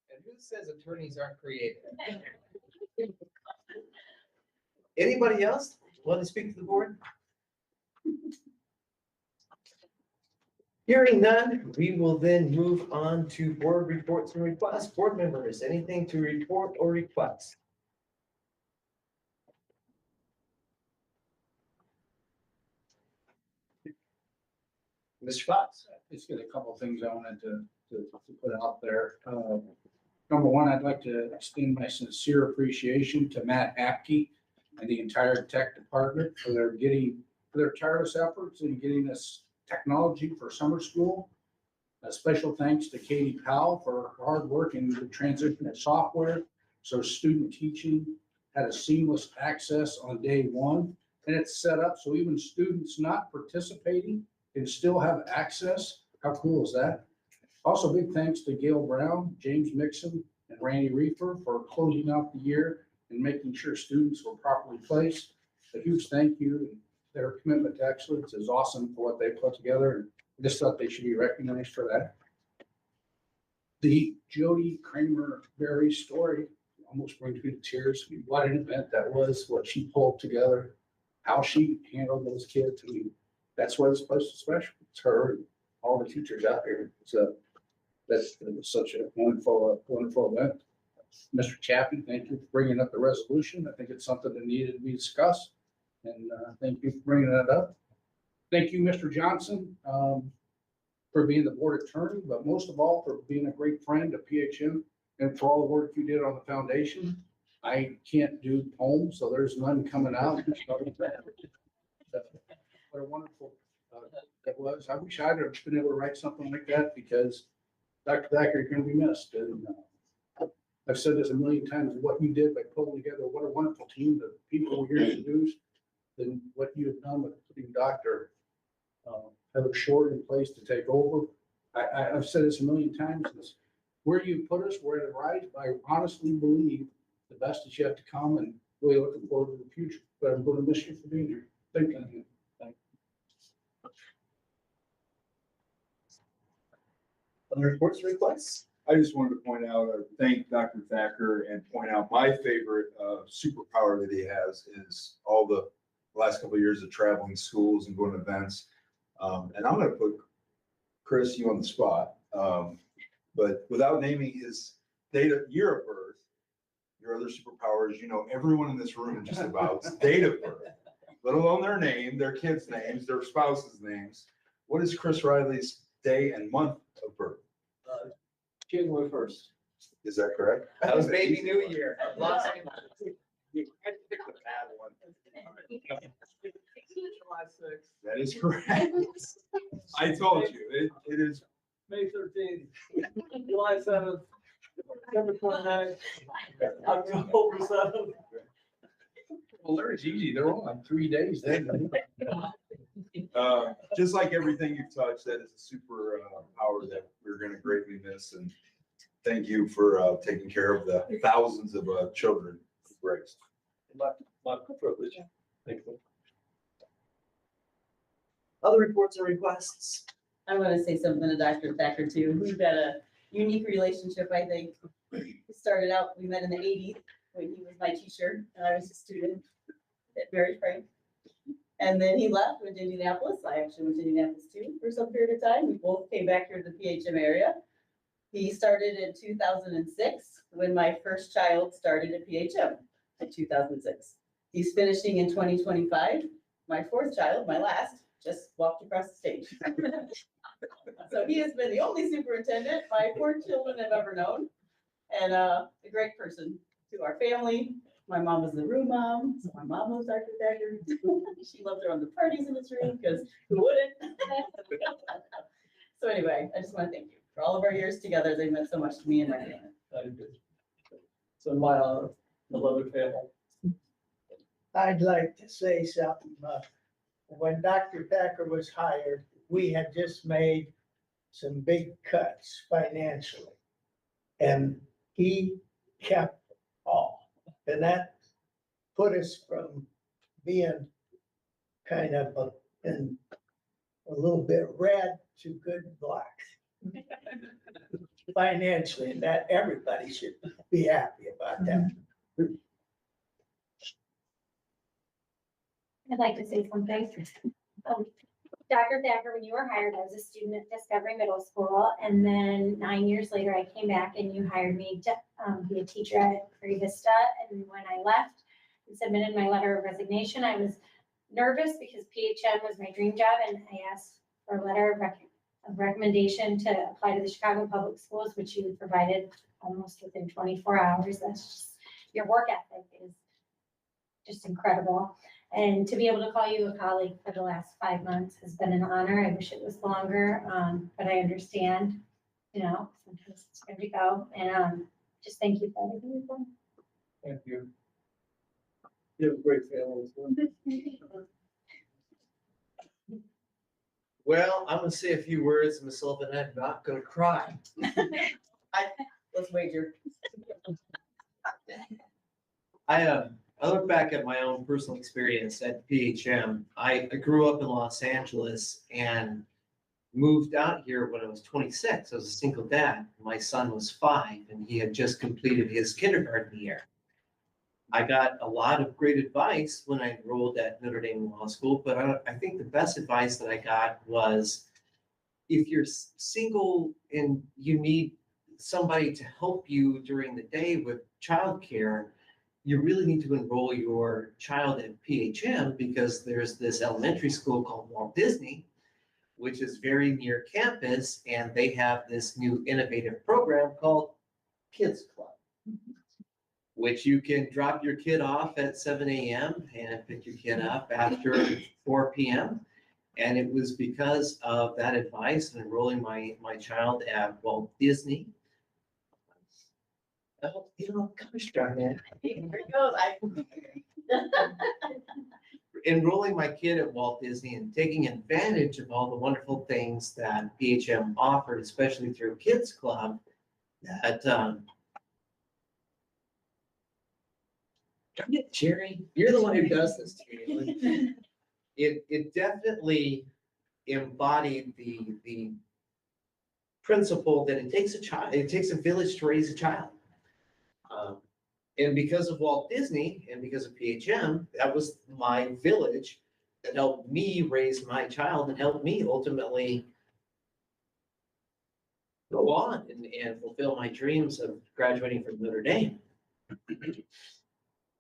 And who says attorneys aren't creative? Anybody else want to speak to the board? Hearing none, we will then move on to board reports and requests. Board members, anything to report or request? Mr. Fox.
Just got a couple of things I wanted to put out there. Number one, I'd like to extend my sincere appreciation to Matt Apke and the entire tech department for their tireless efforts in getting us technology for summer school. A special thanks to Katie Powell for her hard work in the transition to software, so student teaching had a seamless access on day one. And it's set up so even students not participating can still have access. How cool is that? Also, big thanks to Gail Brown, James Mixon, and Randy Reefer for closing out the year and making sure students were properly placed. A huge thank you. Their commitment to excellence is awesome for what they put together. And I just thought they should be recognized for that. The Jody Kramer-Berry story almost brings me to tears. What an event that was, what she pulled together, how she handled those kids. I mean, that's what this place is special. It's her and all the teachers out here. So it was such a wonderful event. Mr. Chappie, thank you for bringing up the resolution. I think it's something that needed to be discussed. And thank you for bringing that up. Thank you, Mr. Johnson, for being the board attorney, but most of all for being a great friend to PHM and for all the work you did on the foundation. I can't do poems, so there's none coming out. What a wonderful that was. I wish I'd have been able to write something like that because Dr. Thacker, you're going to be missed. And I've said this a million times, what you did by pulling together, what a wonderful team, the people we're here to introduce, and what you have done with putting Dr. Heather Short in place to take over. I've said this a million times, where you put us, where it arrives, I honestly believe the best is yet to come and really looking forward to the future. But I'm going to miss you for being here. Thank you.
Other reports and requests?
I just wanted to point out, or thank Dr. Thacker and point out my favorite superpower that he has is all the last couple of years of traveling schools and going to events. And I'm going to put Chris, you on the spot, but without naming his year of birth, your other superpower is, you know, everyone in this room just about date of birth, let alone their name, their kids' names, their spouses' names. What is Chris Riley's day and month of birth?
January 1st.
Is that correct?
That was baby new year.
You had to pick the bad one.
July 6th.
That is correct. I told you, it is.
May 13th, July 7th, September 29th, October 7th.
Well, there's easy. They're all on 3 days then.
Just like everything you've touched, that is a super power that we're going to greatly miss. And thank you for taking care of the thousands of children raised.
My privilege. Thank you. Other reports and requests?
I want to say something to Dr. Thacker too. We've got a unique relationship, I think. We started out, we met in the 80s when he was my teacher and I was a student at Mary Frank. And then he left, went to Indianapolis. I actually went to Indianapolis too for some period of time. We both came back here to the PHM area. He started in 2006 when my first child started at PHM in 2006. He's finishing in 2025. My fourth child, my last
just walked across the stage. So he has been the only superintendent my 4 children have ever known, and a great person to our family. My mom was the room mom, so my mom loves Dr. Thacker. She loved throwing the parties in this room, because who wouldn't? So anyway, I just want to thank you for all of our years together. They meant so much to me and my family.
So my honor, beloved family.
I'd like to say something. When Dr. Thacker was hired, we had just made some big cuts financially. And he kept all. And that put us from being kind of in a little bit red to good black financially, and that everybody should be happy about that.
I'd like to say something. Dr. Thacker, when you were hired, I was a student at Discovery Middle School, and then 9 years later, I came back and you hired me to be a teacher at Prairie Vista. And when I left and submitted my letter of resignation, I was nervous because PHM was my dream job, and I asked for a letter of recommendation to apply to the Chicago Public Schools, which you provided almost within 24 hours. That's just, your work ethic is just incredible. And to be able to call you a colleague for the last 5 months has been an honor. I wish it was longer, but I understand, sometimes it's going to go. And just thank you for everything you've done.
Thank you. You have a great family as well.
Well, I'm gonna say a few words, Ms. Sullivan, and I'm not gonna cry.
Let's wager.
I look back at my own personal experience at PHM. I grew up in Los Angeles and moved out here when I was 26. I was a single dad. My son was 5, and he had just completed his kindergarten year. I got a lot of great advice when I enrolled at Notre Dame Law School, but I think the best advice that I got was, if you're single and you need somebody to help you during the day with childcare, you really need to enroll your child at PHM, because there's this elementary school called Walt Disney, which is very near campus, and they have this new innovative program called Kids Club, which you can drop your kid off at 7 a.m. and pick your kid up after 4 p.m. And it was because of that advice and enrolling my child at Walt Disney. Oh, gosh darn it.
Here it goes.
Enrolling my kid at Walt Disney and taking advantage of all the wonderful things that PHM offered, especially through Kids Club, that darn it, Jerry, you're the one who does this to me. It definitely embodied the principle that it takes a village to raise a child. And because of Walt Disney and because of PHM, that was my village that helped me raise my child and helped me ultimately go on and fulfill my dreams of graduating from Notre Dame.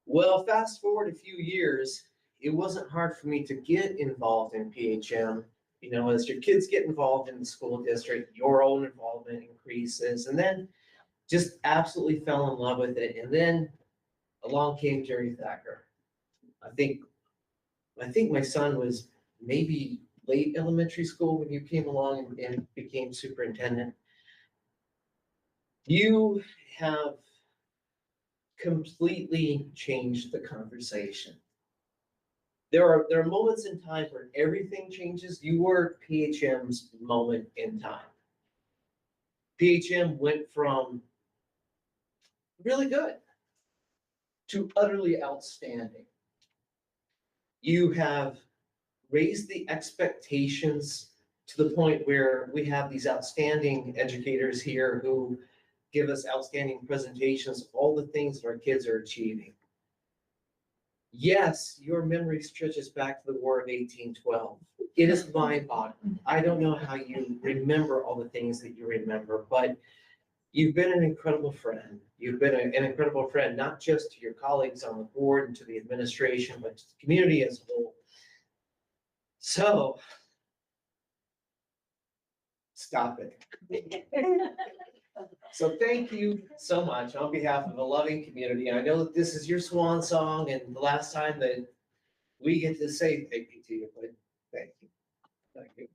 Well, fast forward a few years, it wasn't hard for me to get involved in PHM. As your kids get involved in the school district, your own involvement increases, and then just absolutely fell in love with it. And then along came Jerry Thacker. I think my son was maybe late elementary school when you came along and became superintendent. You have completely changed the conversation. There are moments in time where everything changes. You were PHM's moment in time. PHM went from really good to utterly outstanding. You have raised the expectations to the point where we have these outstanding educators here who give us outstanding presentations of all the things that our kids are achieving. Yes, your memory stretches back to the War of 1812. It is mind-boggling. I don't know how you remember all the things that you remember, but you've been an incredible friend. You've been an incredible friend, not just to your colleagues on the board and to the administration, but to the community as a whole. So. Stop it. So thank you so much on behalf of a loving community. I know that this is your swan song and the last time that we get to say thank you to you, but thank you. Thank you.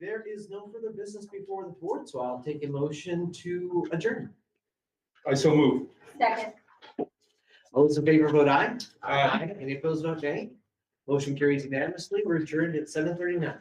There is no further business before the board, so I'll take a motion to adjourn.
I so move.
Second.
All those in favor vote aye. Aye. Any opposed vote nay. Motion carries unanimously. We're adjourned at 7:39.